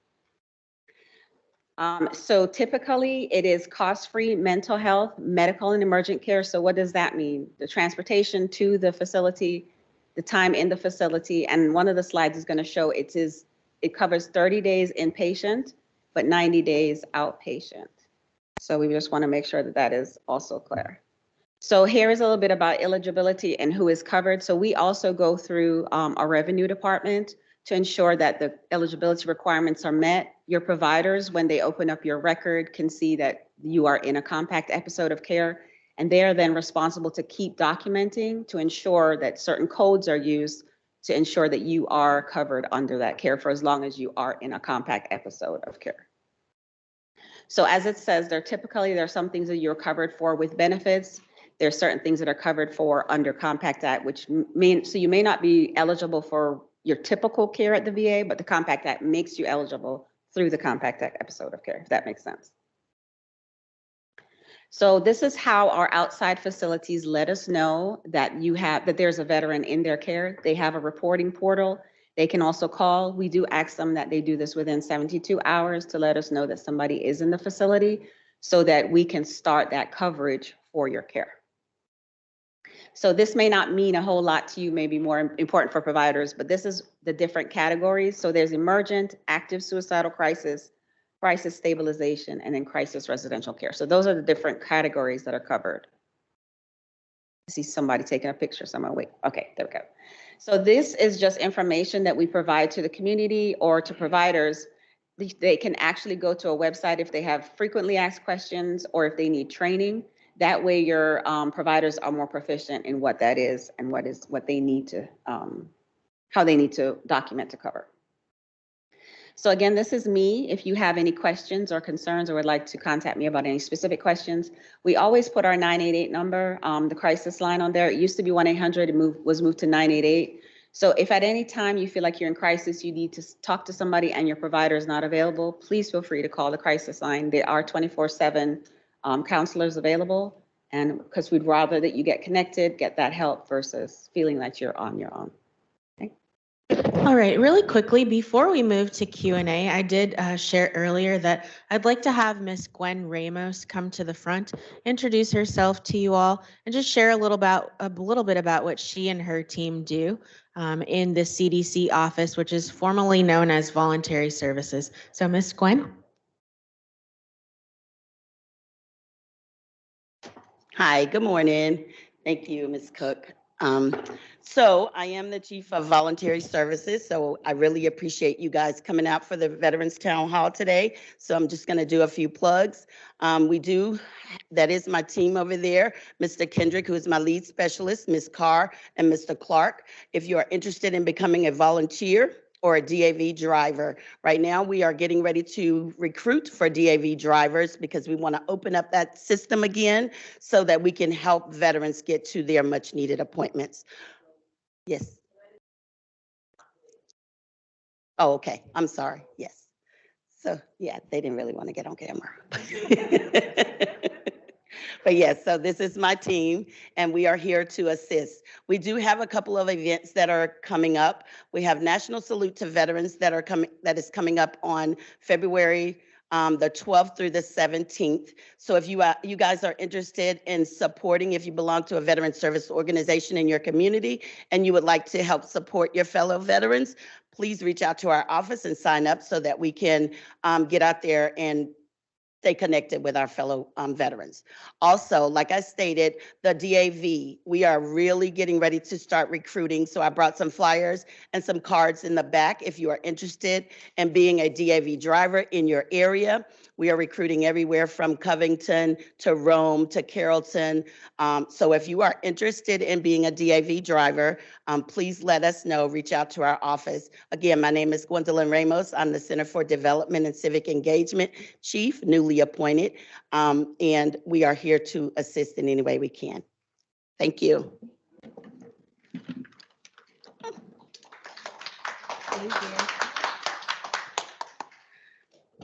So typically it is cost-free mental health, medical and emergent care. So what does that mean? The transportation to the facility, the time in the facility, and one of the slides is going to show it covers 30 days inpatient, but 90 days outpatient. So we just want to make sure that that is also clear. So here is a little bit about eligibility and who is covered. So we also go through our revenue department to ensure that the eligibility requirements are met. Your providers, when they open up your record, can see that you are in a Compact episode of care, and they are then responsible to keep documenting to ensure that certain codes are used to ensure that you are covered under that care for as long as you are in a Compact episode of care. So as it says, there are some things that you're covered for with benefits. There are certain things that are covered for under Compact Act, which means, so you may not be eligible for your typical care at the VA, but the Compact Act makes you eligible through the Compact Act episode of care, if that makes sense. So this is how our outside facilities let us know that there's a veteran in their care. They have a reporting portal. They can also call. We do ask them that they do this within 72 hours to let us know that somebody is in the facility so that we can start that coverage for your care. So this may not mean a whole lot to you, maybe more important for providers, but this is the different categories. So there's emergent, active suicidal crisis, crisis stabilization, and then crisis residential care. So those are the different categories that are covered. I see somebody taking a picture somewhere. Wait, okay, there we go. So this is just information that we provide to the community or to providers. They can actually go to a website if they have frequently asked questions or if they need training. That way your providers are more proficient in what that is and what they need to, how they need to document to cover. So again, this is me. If you have any questions or concerns or would like to contact me about any specific questions, we always put our 988 number, the crisis line on there. It used to be 1-800, it was moved to 988. So if at any time you feel like you're in crisis, you need to talk to somebody and your provider is not available, please feel free to call the crisis line. There are 24/7 counselors available, and because we'd rather that you get connected, get that help versus feeling that you're on your own. Okay. All right, really quickly, before we move to Q&A, I did share earlier that I'd like to have Miss Gwen Ramos come to the front, introduce herself to you all, and just share a little bit about what she and her team do in the CDC office, which is formerly known as Voluntary Services. So Miss Gwen. Hi, good morning. Thank you, Ms. Cook. So I am the Chief of Voluntary Services, so I really appreciate you guys coming out for the Veterans Town Hall today. So I'm just going to do a few plugs. That is my team over there, Mr. Kendrick, who is my lead specialist, Ms. Carr, and Mr. Clark. If you are interested in becoming a volunteer or a DAV driver. Right now, we are getting ready to recruit for DAV drivers because we want to open up that system again so that we can help veterans get to their much needed appointments. Yes. Oh, okay. I'm sorry. Yes. So yeah, they didn't really want to get on camera. But yes, so this is my team, and we are here to assist. We do have a couple of events that are coming up. We have National Salute to Veterans that is coming up on February the 12th through the 17th. So if you guys are interested in supporting, if you belong to a veteran service organization in your community and you would like to help support your fellow veterans, please reach out to our office and sign up so that we can get out there and stay connected with our fellow veterans. Also, like I stated, the DAV, we are really getting ready to start recruiting. So I brought some flyers and some cards in the back if you are interested in being a DAV driver in your area. We are recruiting everywhere from Covington to Rome to Carrollton. So if you are interested in being a DAV driver, please let us know, reach out to our office. Again, my name is Gwendolyn Ramos. I'm the Center for Development and Civic Engagement Chief, newly appointed, and we are here to assist in any way we can. Thank you. Thank you.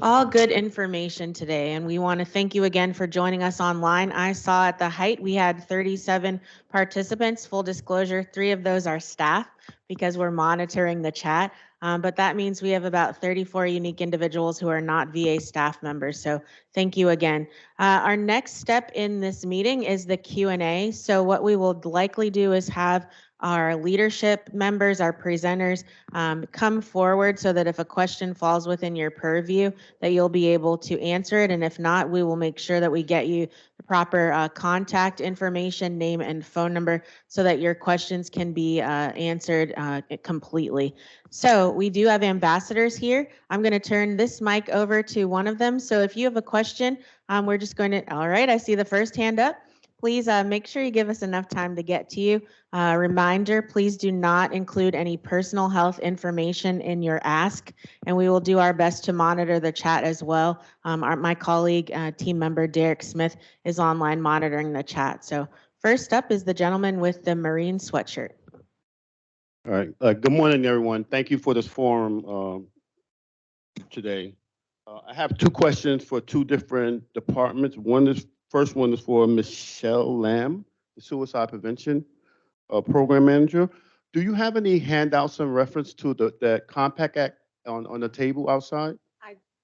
All good information today, and we want to thank you again for joining us online. I saw at the height we had 37 participants. Full disclosure, 3 of those are staff because we're monitoring the chat. But that means we have about 34 unique individuals who are not VA staff members. So thank you again. Our next step in this meeting is the Q&A. So what we will likely do is have our leadership members, our presenters, come forward so that if a question falls within your purview, that you'll be able to answer it. And if not, we will make sure that we get you the proper contact information, name and phone number so that your questions can be answered completely. So we do have ambassadors here. I'm going to turn this mic over to one of them. So if you have a question, we're just going to, all right, I see the first hand up. Please make sure you give us enough time to get to you. Reminder, please do not include any personal health information in your ask, and we will do our best to monitor the chat as well. My colleague, team member Derek Smith is online monitoring the chat. So first up is the gentleman with the Marine sweatshirt. All right. Good morning, everyone. Thank you for this forum today. I have 2 questions for 2 different departments. First one is for Michelle Lamb, the Suicide Prevention Program Manager. Do you have any handouts in reference to the Compact Act on the table outside?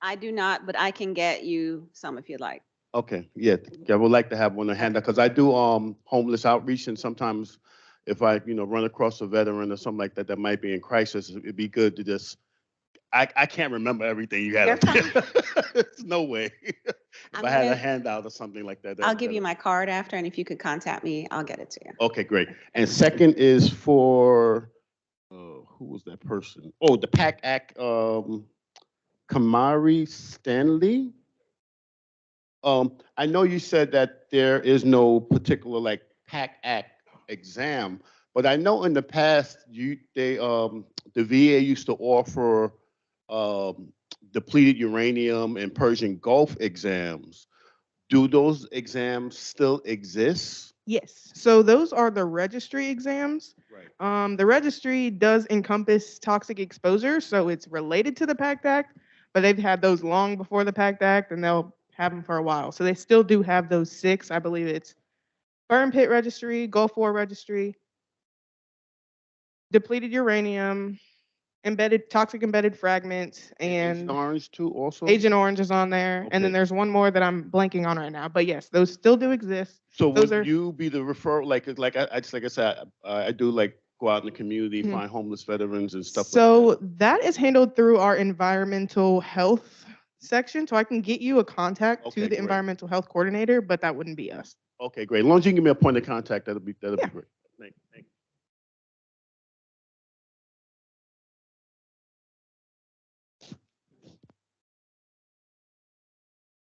I do not, but I can get you some if you'd like. Okay, yeah, I would like to have one handout because I do homeless outreach, and sometimes if I run across a veteran or something like that that might be in crisis, it'd be good to just. I can't remember everything you had. There's no way. If I had a handout or something like that. I'll give you my card after, and if you could contact me, I'll get it to you. Okay, great. And second is for, who was that person? Oh, the PAC Act, Kamari Stanley. I know you said that there is no particular like PAC Act exam, but I know in the past the VA used to offer depleted uranium and Persian Gulf exams. Do those exams still exist? Yes, so those are the registry exams. Right. The registry does encompass toxic exposure, so it's related to the PACT Act, but they've had those long before the PACT Act, and they'll have them for a while. So they still do have those 6. I believe it's burn pit registry, Gulf War registry, depleted uranium, toxic embedded fragments, and Agent Orange too also? Agent Orange is on there. Okay. And then there's one more that I'm blanking on right now. But yes, those still do exist. So those would you be the referral, like I said, I do like go out in the community, Mhm. find homeless veterans and stuff So like that. that is handled through our environmental health section. So I can get you a contact Okay, to the great. environmental health coordinator, but that wouldn't be us. Okay, great. As long as you give me a point of contact, that'll be Yeah. great. Thank you.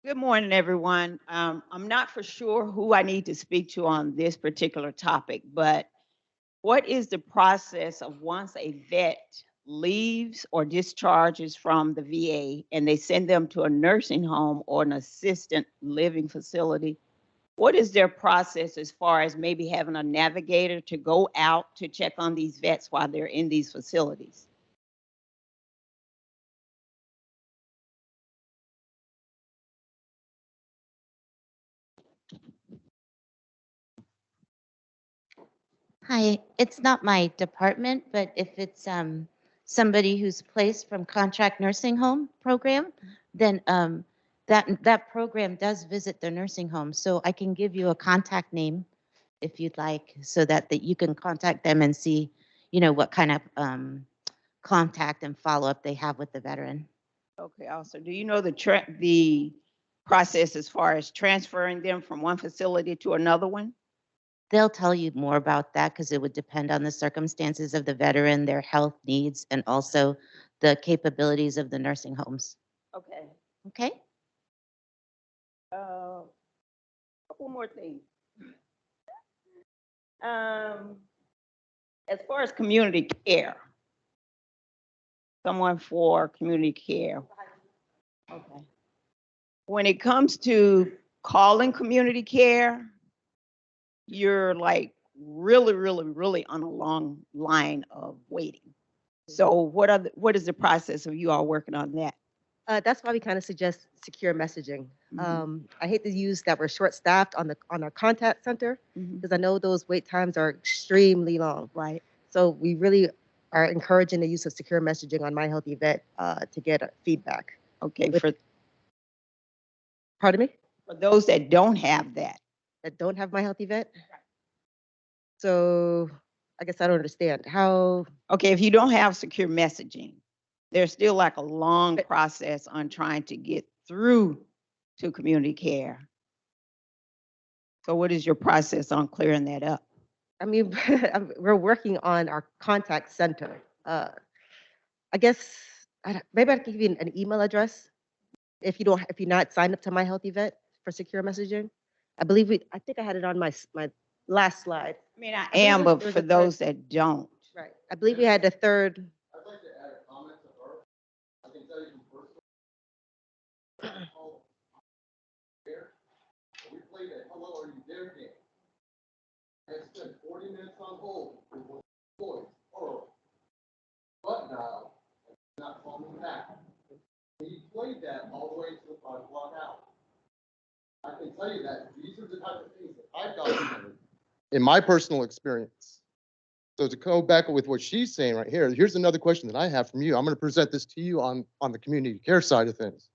Good morning, everyone. I'm not for sure who I need to speak to on this particular topic, but what is the process of once a vet leaves or discharges from the VA and they send them to a nursing home or an assisted living facility? What is their process as far as maybe having a navigator to go out to check on these vets while they're in these facilities? Hi, it's not my department, but if it's somebody who's placed from contract nursing home program, then that program does visit the nursing home, so I can give you a contact name if you'd like, so that you can contact them and see, what kind of contact and follow-up they have with the veteran. Okay, also, do you know the process as far as transferring them from one facility to another one? They'll tell you more about that because it would depend on the circumstances of the veteran, their health needs, and also the capabilities of the nursing homes. Okay. Okay? Couple more things. As far as community care, someone for community care. Okay. When it comes to calling community care, you're like really, really, really on a long line of waiting. So what is the process of you all working on that? That's why we kind of suggest secure messaging. Mhm. I hate to use that we're short-staffed on our contact center because I know those wait times are extremely long. Right. So we really are encouraging the use of secure messaging on My Healthy Vet to get feedback. Okay, Pardon me? for those that don't have that. That don't have My Healthy Vet? So I guess I don't understand how. Okay, if you don't have secure messaging, there's still like a long process on trying to get through to community care. So what is your process on clearing that up? I mean, we're working on our contact center. I guess maybe I can give you an email address if you're not signed up to My Healthy Vet for secure messaging. I think I had it on my last slide. I mean, I am, but for those that don't. Right. I believe we had the third. I'd like to add a comment to her. I can tell you from personal. We played a Hello Are You There game. I spent 40 minutes on hold with one of the boys, Earl. But now, I did not call me back. He played that all the way until 5 o'clock out. I can tell you that these are the type of things that I've documented in my personal experience. So to go back with what she's saying right here, here's another question that I have from you. I'm going to present this to you on the community care side of things.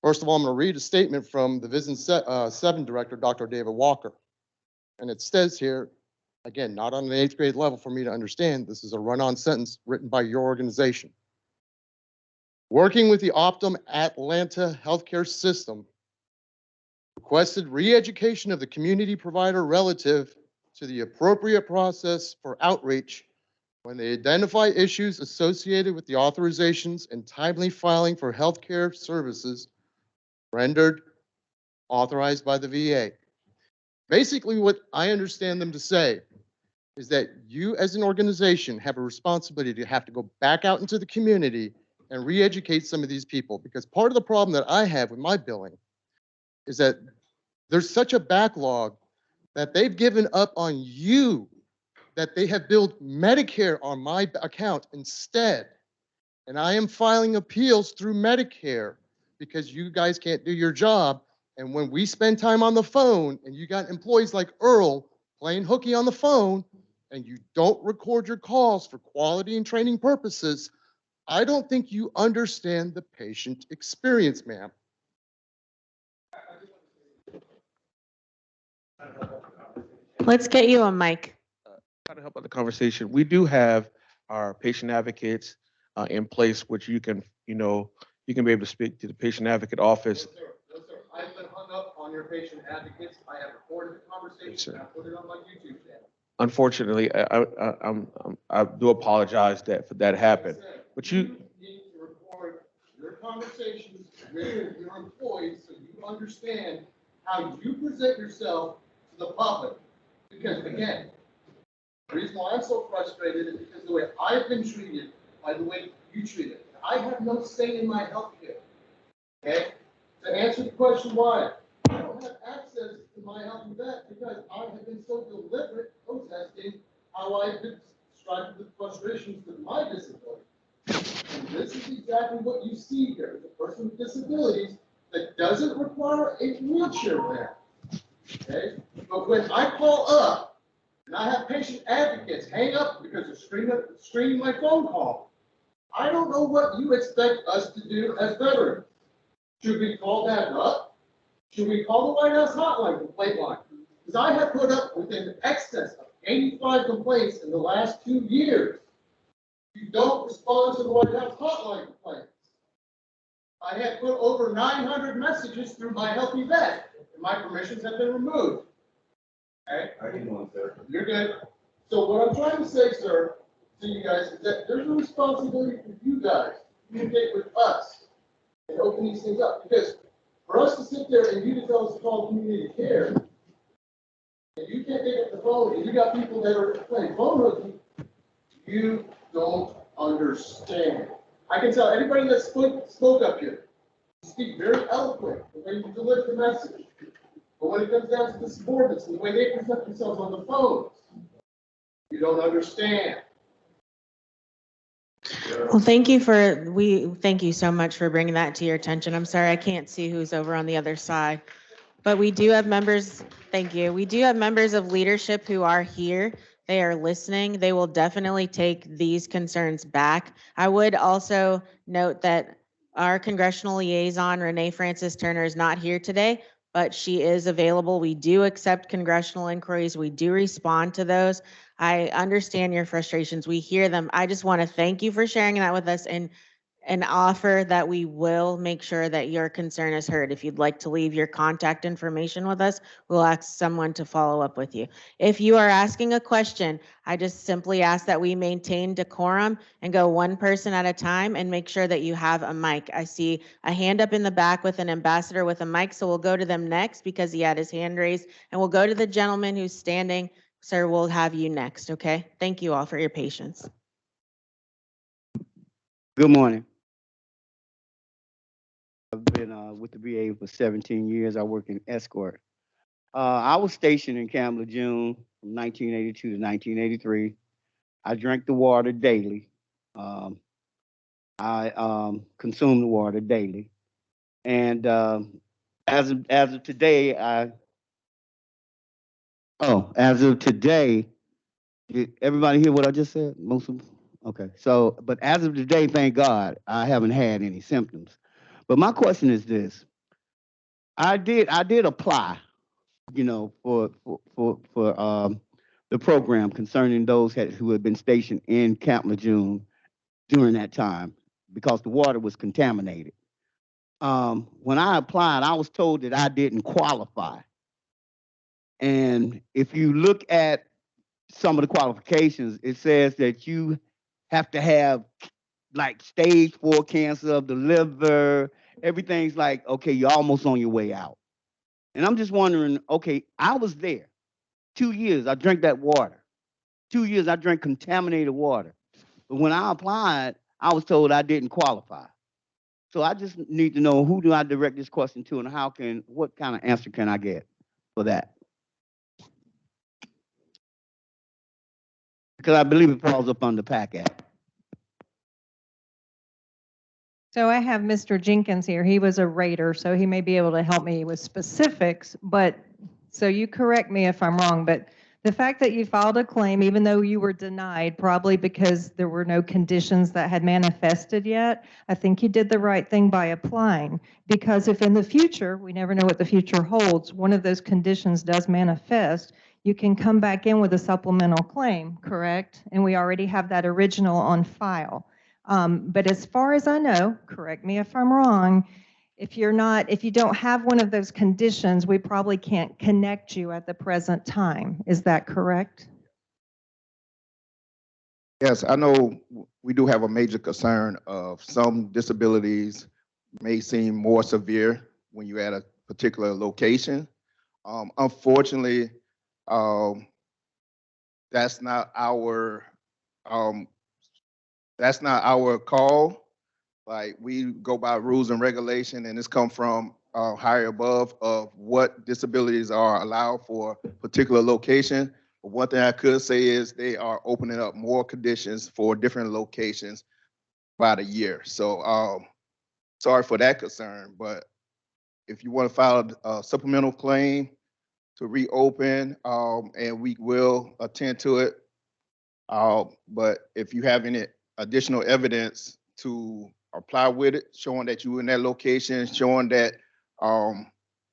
First of all, I'm going to read a statement from the Vision 7 director, Dr. David Walker. And it says here, again, not on an 8th grade level for me to understand, this is a run-on sentence written by your organization. Working with the Optum Atlanta healthcare system, requested re-education of the community provider relative to the appropriate process for outreach when they identify issues associated with the authorizations and timely filing for healthcare services rendered authorized by the VA. Basically, what I understand them to say is that you as an organization have a responsibility to have to go back out into the community and re-educate some of these people, because part of the problem that I have with my billing is that there's such a backlog that they've given up on you, that they have billed Medicare on my account instead. And I am filing appeals through Medicare because you guys can't do your job. And when we spend time on the phone and you got employees like Earl playing hooky on the phone and you don't record your calls for quality and training purposes, I don't think you understand the patient experience, ma'am. Let's get you a mic. Try to help out the conversation. We do have our patient advocates in place, which you can be able to speak to the patient advocate office. No, sir. I've been hung up on your patient advocates. I have recorded the conversation. I put it on my YouTube channel. Unfortunately, I do apologize for that happened. But you need to record your conversations with your employees so you understand how you present yourself to the public. Because again, the reason why I'm so frustrated is because the way I've been treated by the way you treat it. I have no say in my health care. Okay? To answer the question why, I don't have access to My Healthy Vet because I have been so deliberate protesting how I've been striving with frustrations with my disability. And this is exactly what you see here. It's a person with disabilities that doesn't require a wheelchair there. Okay? But when I call up and I have patient advocates hang up because they're screening my phone call, I don't know what you expect us to do as veterans. Should we call that up? Should we call the White House hotline, complaint line? Because I have put up with an excess of 85 complaints in the last 2 years. You don't respond to the White House hotline complaints. I have put over 900 messages through My Healthy Vet, and my permissions have been removed. Okay? I didn't want to. You're good. So what I'm trying to say, sir, to you guys is that there's a responsibility for you guys to communicate with us and open these things up. Because for us to sit there and you to tell us to call community care, and you can't pick up the phone, and you got people that are playing phone hooking, you don't understand. I can tell anybody that spoke up here, you speak very eloquent the way you deliver the message. But when it comes down to the subordinates and the way they present themselves on the phones, you don't understand. Well, thank you so much for bringing that to your attention. I'm sorry, I can't see who's over on the other side. But we do have members, thank you. We do have members of leadership who are here. They are listening. They will definitely take these concerns back. I would also note that our congressional liaison, Renee Francis Turner, is not here today, but she is available. We do accept congressional inquiries. We do respond to those. I understand your frustrations. We hear them. I just want to thank you for sharing that with us and offer that we will make sure that your concern is heard. If you'd like to leave your contact information with us, we'll ask someone to follow up with you. If you are asking a question, I just simply ask that we maintain decorum and go one person at a time and make sure that you have a mic. I see a hand up in the back with an ambassador with a mic, so we'll go to them next because he had his hand raised, and we'll go to the gentleman who's standing. Sir, we'll have you next, okay? Thank you all for your patience. Good morning. I've been with the VA for 17 years. I work in escort. I was stationed in Camp Lejeune from 1982 to 1983. I drank the water daily. I consume the water daily. And as of today, did everybody hear what I just said? Most of them? Okay. So, but as of today, thank God, I haven't had any symptoms. But my question is this: I did apply, for the program concerning those who had been stationed in Camp Lejeune during that time because the water was contaminated. When I applied, I was told that I didn't qualify. And if you look at some of the qualifications, it says that you have to have like stage 4 cancer of the liver. Everything's like, okay, you're almost on your way out. And I'm just wondering, okay, I was there 2 years. I drank that water. 2 years I drank contaminated water. But when I applied, I was told I didn't qualify. So I just need to know, who do I direct this question to, and what kind of answer can I get for that? Because I believe it falls up under PAC Act. So I have Mr. Jenkins here. He was a rater, so he may be able to help me with specifics. But so you correct me if I'm wrong, but the fact that you filed a claim, even though you were denied, probably because there were no conditions that had manifested yet, I think you did the right thing by applying. Because if in the future, we never know what the future holds, one of those conditions does manifest, you can come back in with a supplemental claim, correct? And we already have that original on file. But as far as I know, correct me if I'm wrong, if you don't have one of those conditions, we probably can't connect you at the present time. Is that correct? Yes, I know we do have a major concern of some disabilities may seem more severe when you're at a particular location. Unfortunately, that's not our call. Like, we go by rules and regulation, and it's come from higher above of what disabilities are allowed for a particular location. But one thing I could say is they are opening up more conditions for different locations by the year. So sorry for that concern, but if you want to file a supplemental claim to reopen, and we will attend to it. But if you have any additional evidence to apply with it, showing that you in that location, showing that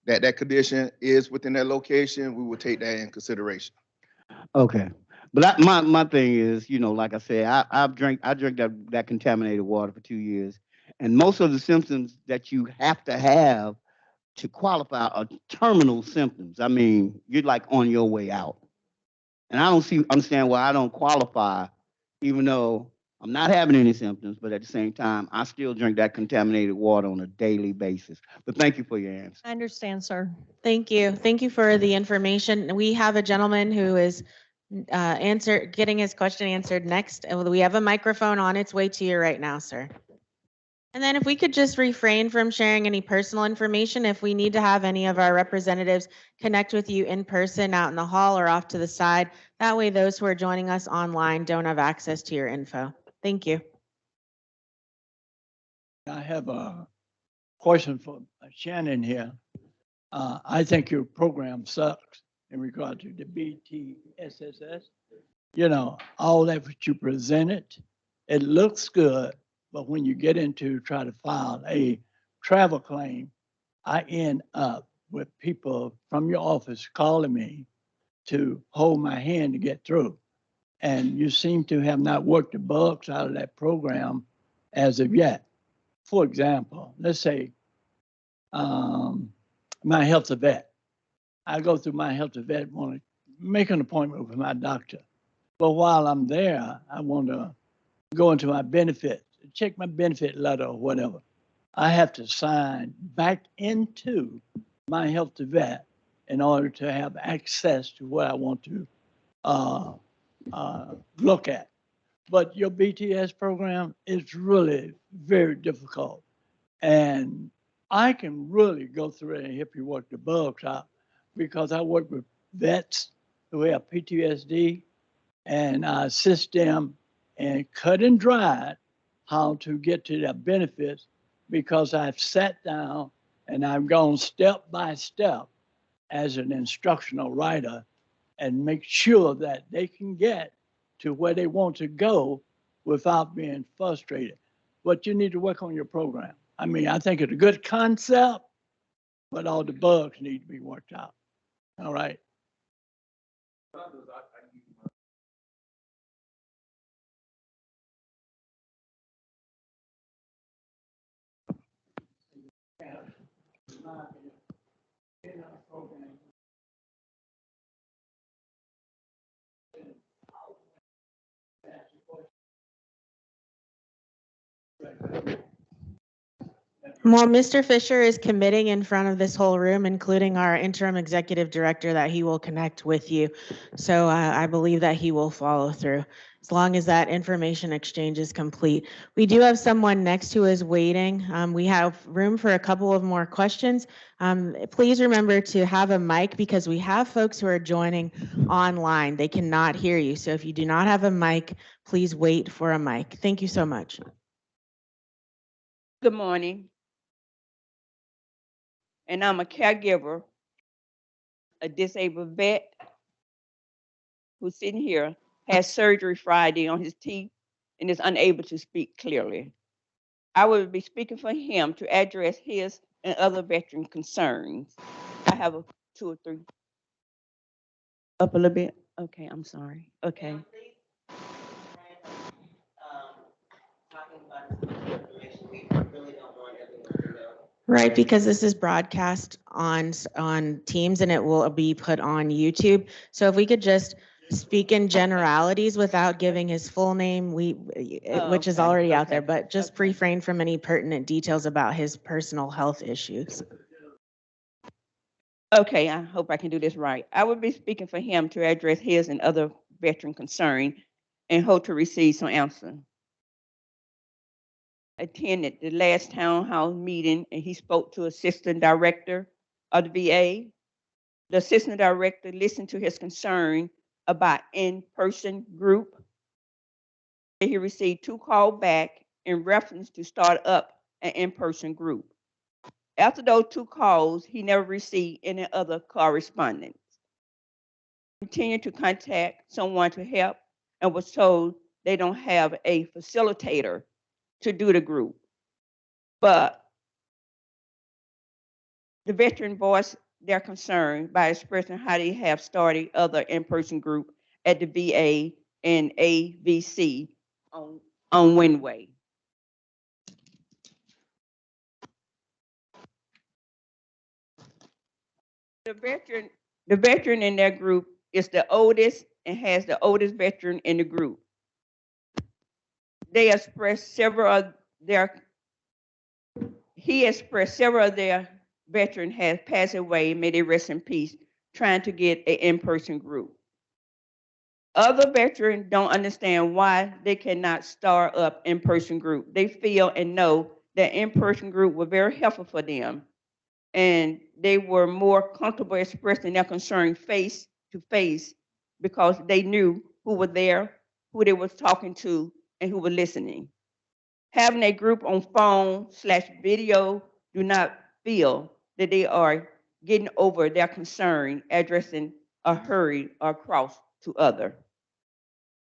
that condition is within that location, we will take that in consideration. Okay. But my thing is, like I said, I drink that contaminated water for 2 years. And most of the symptoms that you have to qualify are terminal symptoms. I mean, you're like on your way out. And I don't understand why I don't qualify, even though I'm not having any symptoms, but at the same time, I still drink that contaminated water on a daily basis. But thank you for your answer. I understand, sir. Thank you. Thank you for the information. We have a gentleman who is getting his question answered next. We have a microphone on its way to you right now, sir. And then if we could just refrain from sharing any personal information, if we need to have any of our representatives connect with you in person out in the hall or off to the side, that way those who are joining us online don't have access to your info. Thank you. I have a question for Shannon here. I think your program sucks in regard to the BTSSS. All that what you presented, it looks good, but when you get into try to file a travel claim, I end up with people from your office calling me to hold my hand to get through. And you seem to have not worked the bugs out of that program as of yet. For example, let's say my health vet. I go through my health vet, want to make an appointment with my doctor. But while I'm there, I want to go into my benefit, check my benefit letter or whatever. I have to sign back into my health vet in order to have access to what I want to look at. But your BTS program is really very difficult. And I can really go through it and help you work the bugs out because I work with vets who have PTSD and I assist them in cut and dried how to get to their benefits because I've sat down and I've gone step by step as an instructional writer and make sure that they can get to where they want to go without being frustrated. But you need to work on your program. I mean, I think it's a good concept, but all the bugs need to be worked out. All right. Well, Mr. Fisher is committing in front of this whole room, including our interim executive director, that he will connect with you. So I believe that he will follow through as long as that information exchange is complete. We do have someone next who is waiting. We have room for a couple of more questions. Please remember to have a mic because we have folks who are joining online. They cannot hear you. So if you do not have a mic, please wait for a mic. Thank you so much. Good morning. And I'm a caregiver, a disabled vet who's sitting here, had surgery Friday on his teeth and is unable to speak clearly. I will be speaking for him to address his and other veteran concerns. I have a 2 or 3. Up a little bit? Okay, I'm sorry. Okay. Right, because this is broadcast on Teams and it will be put on YouTube. So if we could just speak in generalities without giving his full name, which is already out there, but just refrain from any pertinent details about his personal health issues. Okay, I hope I can do this right. I will be speaking for him to address his and other veteran concern and hope to receive some answer. Attended the last town hall meeting and he spoke to assistant director of the VA. The assistant director listened to his concern about in-person group. He received 2 calls back in reference to start up an in-person group. After those 2 calls, he never received any other correspondence. Continued to contact someone to help and was told they don't have a facilitator to do the group. But the veteran voiced their concern by expressing how they have started other in-person group at the VA and AVC on Windway. The veteran in their group is the oldest and has the oldest veteran in the group. He expressed several of their veterans have passed away, may they rest in peace, trying to get an in-person group. Other veterans don't understand why they cannot start up in-person group. They feel and know that in-person group were very helpful for them, and they were more comfortable expressing their concern face to face because they knew who were there, who they was talking to, and who were listening. Having a group on phone/video do not feel that they are getting over their concern, addressing a hurry or cross to other.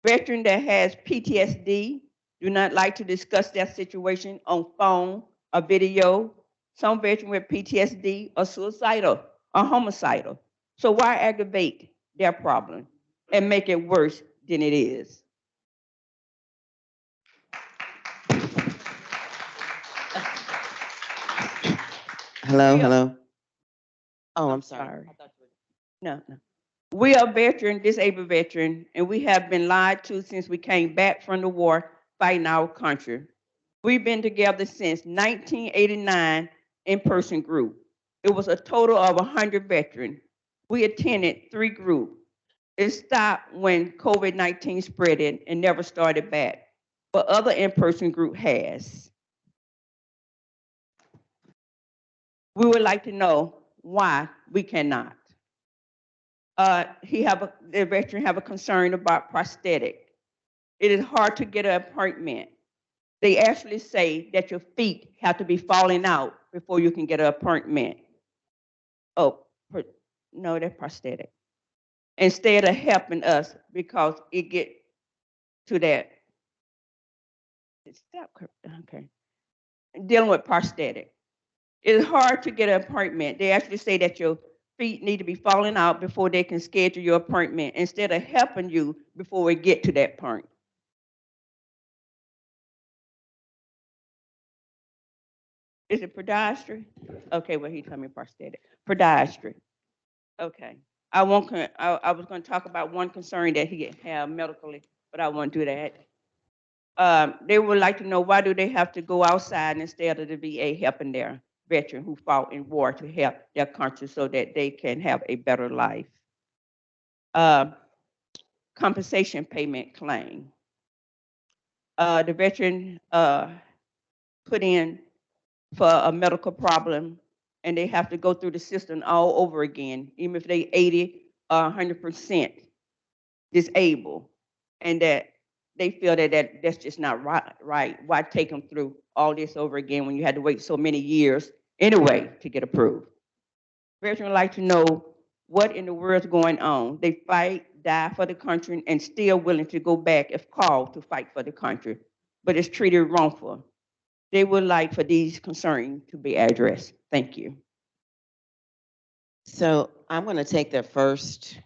Veteran that has PTSD do not like to discuss their situation on phone or video. Some veterans with PTSD are suicidal or homicidal. So why aggravate their problem and make it worse than it is? Hello. Oh, I'm sorry. No. We are disabled veteran, and we have been lied to since we came back from the war fighting our country. We've been together since 1989 in-person group. It was a total of 100 veterans. We attended 3 groups. It stopped when COVID-19 spread it and never started back, but other in-person group has. We would like to know why we cannot. The veteran have a concern about prosthetic. It is hard to get an appointment. They actually say that your feet have to be falling out before you can get an appointment. No, they're prosthetic. Instead of helping us because it get to that. Okay. Dealing with prosthetic. It is hard to get an appointment. They actually say that your feet need to be falling out before they can schedule your appointment instead of helping you before we get to that point. Is it podiatry? Okay, well, he told me prosthetic. Podiatry. Okay. I was going to talk about one concern that he had medically, but I won't do that. They would like to know, why do they have to go outside instead of the VA helping their veteran who fought in war to help their country so that they can have a better life? Compensation payment claim. The veteran put in for a medical problem, and they have to go through the system all over again, even if they 80 or 100% disabled, and that they feel that that's just not right. Why take them through all this over again when you had to wait so many years anyway to get approved? Veterans would like to know what in the world's going on. They fight, die for the country, and still willing to go back if called to fight for the country, but it's treated wrongful. They would like for these concerns to be addressed. Thank you. So I'm going to take the first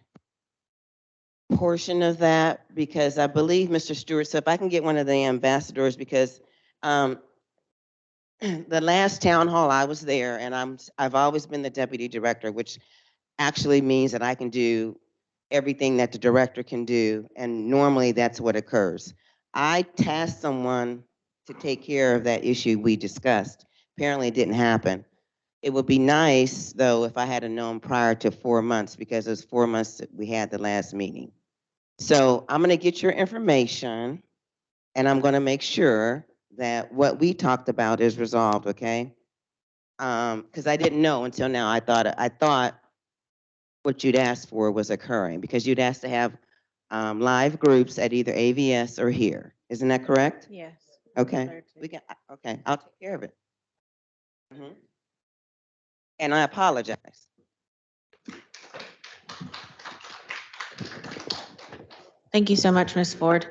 portion of that because I believe Mr. Stewart, so if I can get one of the ambassadors, because the last town hall I was there, and I've always been the deputy director, which actually means that I can do everything that the director can do, and normally that's what occurs. I tasked someone to take care of that issue we discussed. Apparently it didn't happen. It would be nice, though, if I had known prior to 4 months, because it was 4 months that we had the last meeting. So I'm gonna get your information, and I'm gonna make sure that what we talked about is resolved, okay? Because I didn't know until now. I thought what you'd asked for was occurring, because you'd asked to have live groups at either AVS or here. Isn't that correct? Yes. Okay. Okay, I'll take care of it. And I apologize. Thank you so much, Ms. Ford.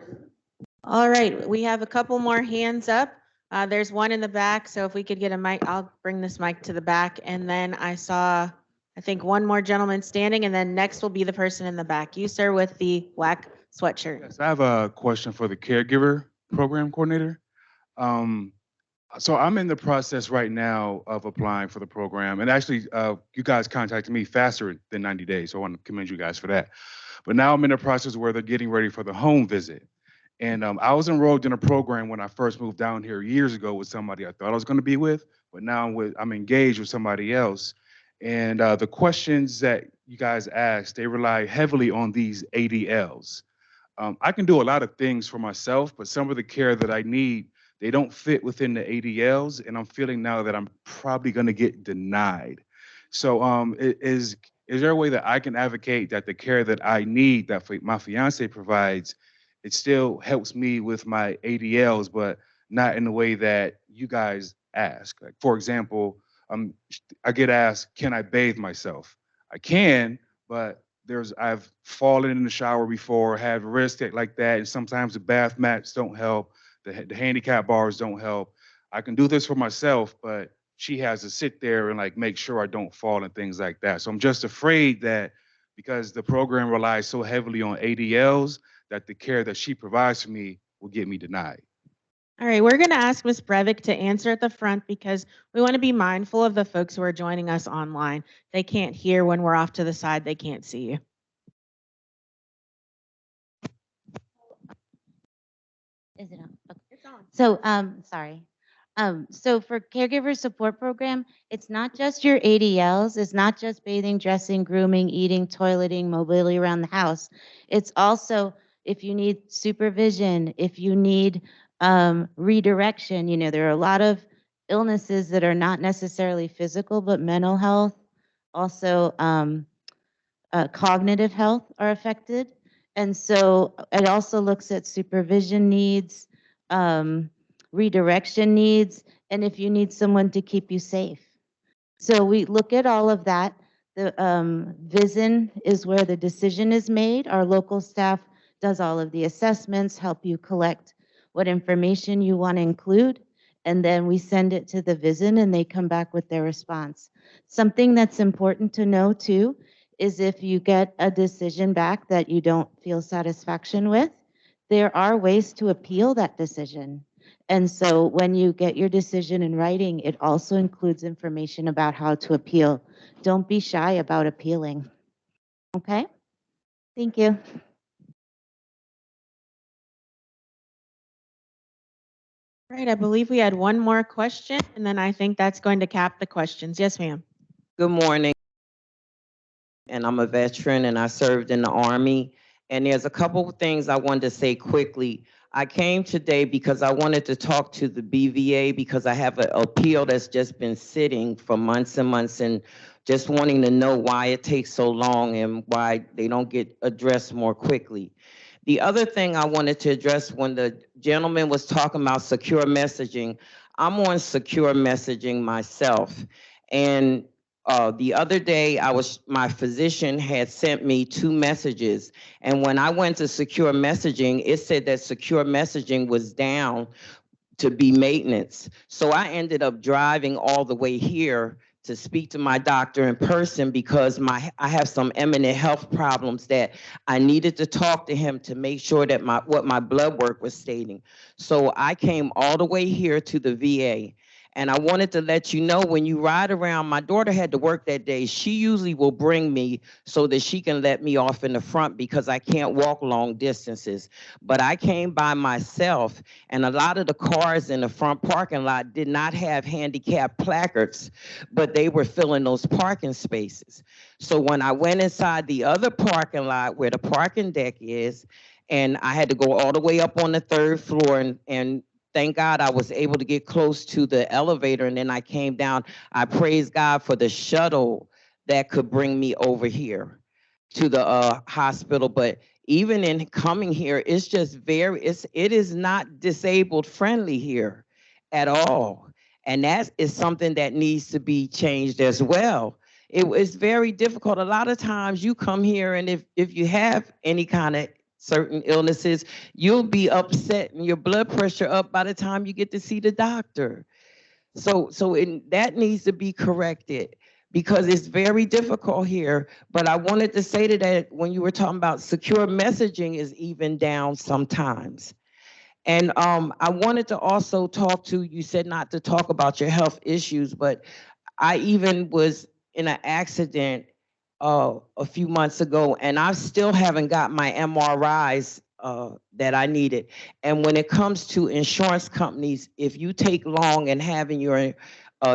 All right, we have a couple more hands up. There's one in the back, so if we could get a mic, I'll bring this mic to the back. And then I saw, I think, one more gentleman standing, and then next will be the person in the back. You, sir, with the black sweatshirt. Yes, I have a question for the caregiver program coordinator. So I'm in the process right now of applying for the program, and actually, you guys contacted me faster than 90 days, so I want to commend you guys for that. But now I'm in the process where they're getting ready for the home visit. And I was enrolled in a program when I first moved down here years ago with somebody I thought I was going to be with, but now I'm engaged with somebody else. And the questions that you guys asked, they rely heavily on these ADLs. I can do a lot of things for myself, but some of the care that I need, they don't fit within the ADLs, and I'm feeling now that I'm probably going to get denied. So is there a way that I can advocate that the care that I need, that my fiance provides, it still helps me with my ADLs, but not in the way that you guys ask? Like, for example, I get asked, can I bathe myself? I can, but I've fallen in the shower before, had risks like that, and sometimes the bath mats don't help, the handicap bars don't help. I can do this for myself, but she has to sit there and like make sure I don't fall and things like that. So I'm just afraid that because the program relies so heavily on ADLs, that the care that she provides for me will get me denied. All right, we're going to ask Ms. Brevik to answer at the front because we want to be mindful of the folks who are joining us online. They can't hear when we're off to the side. They can't see you. Is it on? Okay. It's on. So, sorry. So for caregiver support program, it's not just your ADLs. It's not just bathing, dressing, grooming, eating, toileting, mobility around the house. It's also if you need supervision, if you need redirection. You know, there are a lot of illnesses that are not necessarily physical, but mental health, also cognitive health are affected. And so it also looks at supervision needs, redirection needs, and if you need someone to keep you safe. So we look at all of that. The VISN is where the decision is made. Our local staff does all of the assessments, help you collect what information you want to include, and then we send it to the VISN and they come back with their response. Something that's important to know too is if you get a decision back that you don't feel satisfaction with, there are ways to appeal that decision. And so when you get your decision in writing, it also includes information about how to appeal. Don't be shy about appealing. Okay? Thank you. Right, I believe we had one more question, and then I think that's going to cap the questions. Yes, ma'am. Good morning. And I'm a veteran and I served in the Army. And there's a couple of things I wanted to say quickly. I came today because I wanted to talk to the BVA because I have an appeal that's just been sitting for months and months and just wanting to know why it takes so long and why they don't get addressed more quickly. The other thing I wanted to address when the gentleman was talking about secure messaging, I'm on secure messaging myself. And the other day, my physician had sent me 2 messages. And when I went to secure messaging, it said that secure messaging was down to be maintenance. So I ended up driving all the way here to speak to my doctor in person because I have some imminent health problems that I needed to talk to him to make sure that what my blood work was stating. So I came all the way here to the VA. And I wanted to let you know when you ride around, my daughter had to work that day. She usually will bring me so that she can let me off in the front because I can't walk long distances. But I came by myself and a lot of the cars in the front parking lot did not have handicap placards, but they were filling those parking spaces. So when I went inside the other parking lot where the parking deck is, and I had to go all the way up on the 3rd floor and thank God I was able to get close to the elevator and then I came down. I praise God for the shuttle that could bring me over here to the hospital. But even in coming here, it's just it is not disabled friendly here at all. And that is something that needs to be changed as well. It's very difficult. A lot of times you come here and if you have any kind of certain illnesses, you'll be upset and your blood pressure up by the time you get to see the doctor. So that needs to be corrected because it's very difficult here. But I wanted to say that when you were talking about secure messaging is even down sometimes. And I wanted to also talk to, you said not to talk about your health issues, but I even was in an accident a few months ago, and I still haven't got my MRIs that I needed. And when it comes to insurance companies, if you take long in having your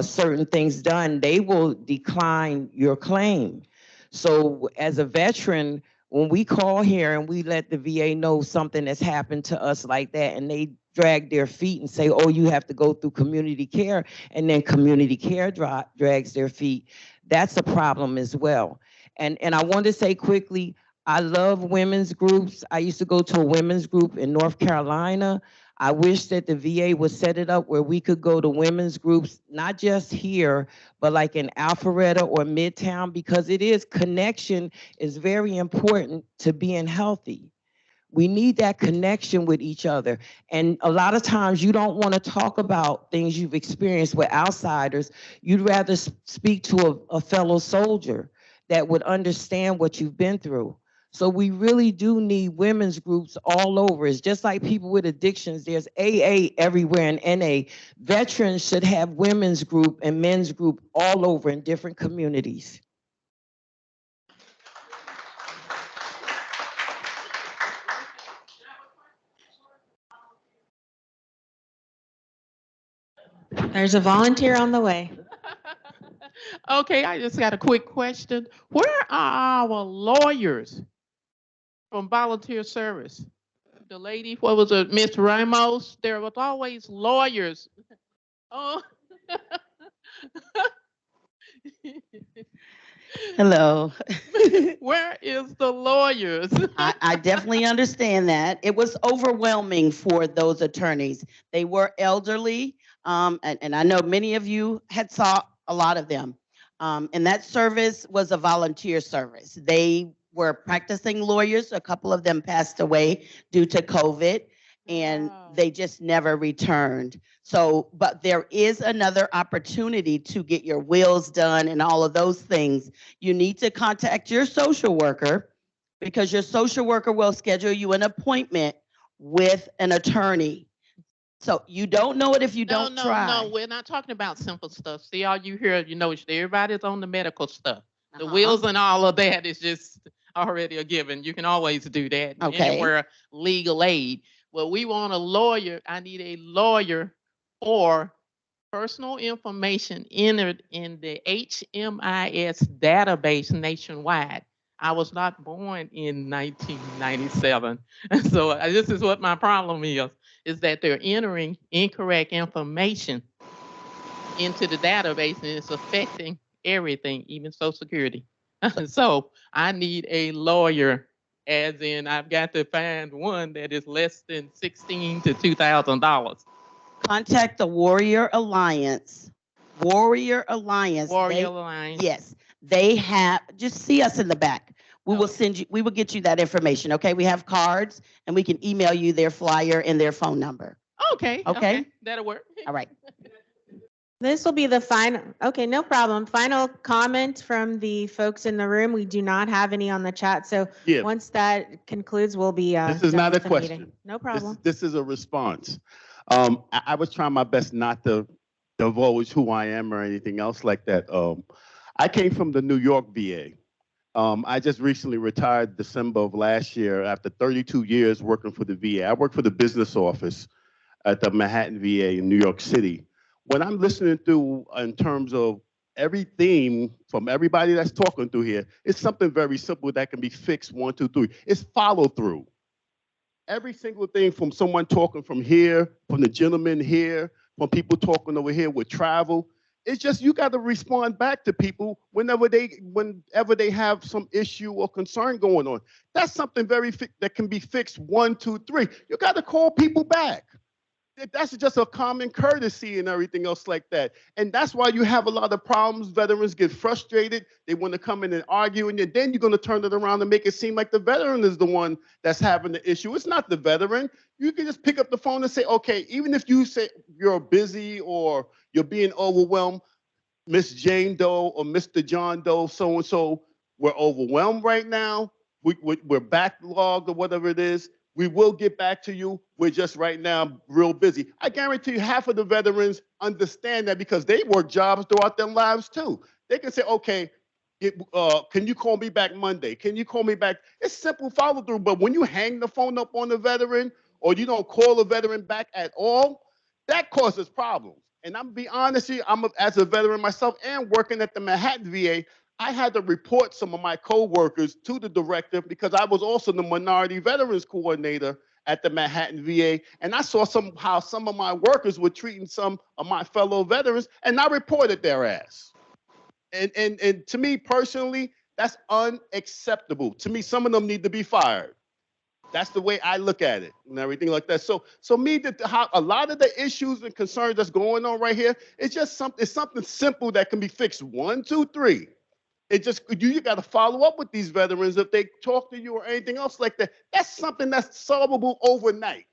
certain things done, they will decline your claim. So as a veteran, when we call here and we let the VA know something that's happened to us like that, and they drag their feet and say, oh, you have to go through community care, and then community care drags their feet, that's a problem as well. And I want to say quickly, I love women's groups. I used to go to a women's group in North Carolina. I wish that the VA would set it up where we could go to women's groups, not just here, but like in Alpharetta or Midtown, because connection is very important to being healthy. We need that connection with each other. And a lot of times you don't want to talk about things you've experienced with outsiders. You'd rather speak to a fellow soldier that would understand what you've been through. So we really do need women's groups all over. It's just like people with addictions. There's AA everywhere in NA. Veterans should have women's group and men's group all over in different communities. There's a volunteer on the way. Okay, I just got a quick question. Where are our lawyers from volunteer service? The lady, what was it, Miss Ramos? There was always lawyers. Oh. Hello. Where is the lawyers? I definitely understand that. It was overwhelming for those attorneys. They were elderly, and I know many of you had saw a lot of them. And that service was a volunteer service. They were practicing lawyers. A couple of them passed away due to COVID, and they just never returned. So, but there is another opportunity to get your wills done and all of those things. You need to contact your social worker because your social worker will schedule you an appointment with an attorney. So you don't know it if you don't try. No, we're not talking about simple stuff. See, all you hear, you know, everybody's on the medical stuff. The wills and all of that is just already a given. You can always do that anywhere legal aid. Well, we want a lawyer. I need a lawyer for personal information entered in the HMIS database nationwide. I was not born in 1997. And so this is what my problem is that they're entering incorrect information into the database and it's affecting everything, even Social Security. So I need a lawyer, as in I've got to find one that is less than $1,600 to $2,000. Contact the Warrior Alliance. Warrior Alliance. Alliance. Yes, they have, just see us in the back. We will send you, we will get you that information, okay? We have cards and we can email you their flyer and their phone number. Okay. Okay? That'll work. All right. This will be the final, okay, no problem. Final comment from the folks in the room. We do not have any on the chat. So Yeah. once that concludes, we'll be This is done not a with the meeting. question. No problem. This is a response. I was trying my best not to divulge who I am or anything else like that. I came from the New York VA. I just recently retired December of last year after 32 years working for the VA. I work for the business office at the Manhattan VA in New York City. When I'm listening through in terms of every theme from everybody that's talking through here, it's something very simple that can be fixed 1, 2, 3. It's follow through. Every single thing from someone talking from here, from the gentleman here, from people talking over here with travel, it's just you got to respond back to people whenever they have some issue or concern going on. That's something that can be fixed 1, 2, 3. You got to call people back. That's just a common courtesy and everything else like that. And that's why you have a lot of problems. Veterans get frustrated. They want to come in and argue, and then you're going to turn it around and make it seem like the veteran is the one that's having the issue. It's not the veteran. You can just pick up the phone and say, okay, even if you say you're busy or you're being overwhelmed, Miss Jane Doe or Mr. John Doe, so-and-so, we're overwhelmed right now. We're backlogged or whatever it is. We will get back to you. We're just right now real busy. I guarantee you half of the veterans understand that because they work jobs throughout their lives too. They can say, okay, can you call me back Monday? Can you call me back? It's simple follow through, but when you hang the phone up on the veteran or you don't call the veteran back at all, that causes problems. And I'm be honest with you, as a veteran myself and working at the Manhattan VA, I had to report some of my coworkers to the director because I was also the minority veterans coordinator at the Manhattan VA. And I saw how some of my workers were treating some of my fellow veterans, and I reported their ass. And to me personally, that's unacceptable. To me, some of them need to be fired. That's the way I look at it and everything like that. So how a lot of the issues and concerns that's going on right here, it's something simple that can be fixed. 1, 2, 3. It just you got to follow up with these veterans if they talk to you or anything else like that. That's something that's solvable overnight.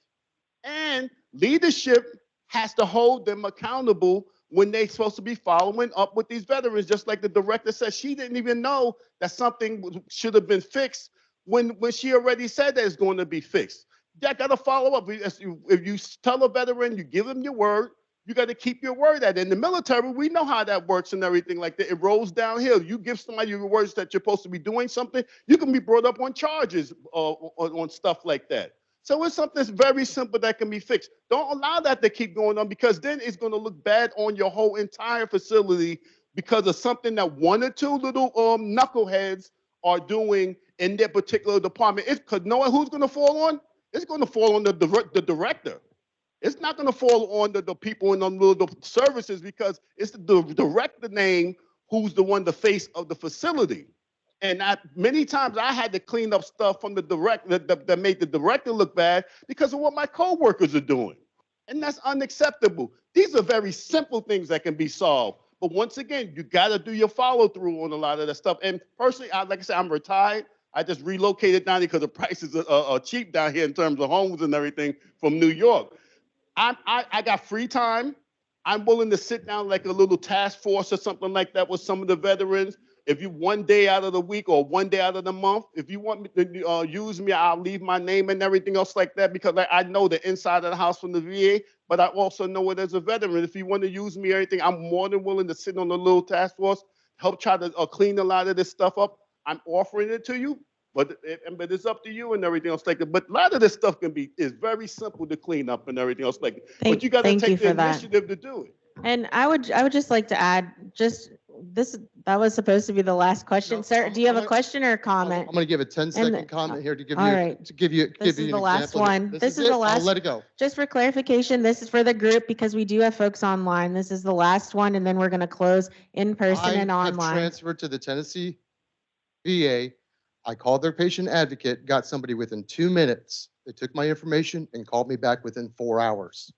And leadership has to hold them accountable when they're supposed to be following up with these veterans. Just like the director said, she didn't even know that something should have been fixed when she already said that it's going to be fixed. You got to follow up. If you tell a veteran, you give them your word. You got to keep your word at it. In the military, we know how that works and everything like that. It rolls downhill. You give somebody your words that you're supposed to be doing something, you can be brought up on charges on stuff like that. So it's something that's very simple that can be fixed. Don't allow that to keep going on because then it's going to look bad on your whole entire facility because of something that 1 or 2 little knuckleheads are doing in their particular department. Because knowing who's going to fall on? It's going to fall on the director. It's not going to fall on the people in the little services because it's the director name who's the one, the face of the facility. And many times I had to clean up stuff from the director that made the director look bad because of what my coworkers are doing. And that's unacceptable. These are very simple things that can be solved. But once again, you got to do your follow through on a lot of that stuff. And personally, like I said, I'm retired. I just relocated down here because the prices are cheap down here in terms of homes and everything from New York. I got free time. I'm willing to sit down like a little task force or something like that with some of the veterans. If you 1 day out of the week or 1 day out of the month, if you want me to use me, I'll leave my name and everything else like that because I know the inside of the house from the VA, but I also know it as a veteran. If you want to use me or anything, I'm more than willing to sit on a little task force, help try to clean a lot of this stuff up. I'm offering it to you, but it's up to you and everything else like that. But a lot of this stuff is very simple to clean up and everything else like that. But you got to take the initiative to do it. And I would just like to add, that was supposed to be the last question. No, Sir, do you have a question or a comment? I'm going to give a 10-second comment here to give all you, right. to give you, This give is you the an last example. one. This is the last. I'll let it go. Just for clarification, this is for the group because we do have folks online. This is the last one, and then we're going to close in person and I have online. transferred to the Tennessee VA. I called their patient advocate, got somebody within 2 minutes. They took my information and called me back within 4 hours.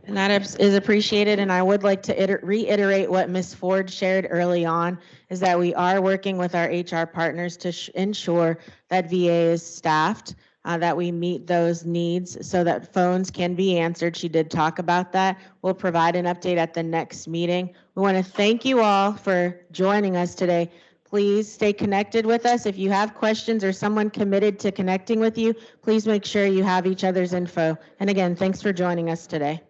And that is appreciated. And I would like to reiterate what Ms. Ford shared early on, is that we are working with our HR partners to ensure that VA is staffed, that we meet those needs so that phones can be answered. She did talk about that. We'll provide an update at the next meeting. We want to thank you all for joining us today. Please stay connected with us. If you have questions or someone committed to connecting with you, please make sure you have each other's info. And again, thanks for joining us today.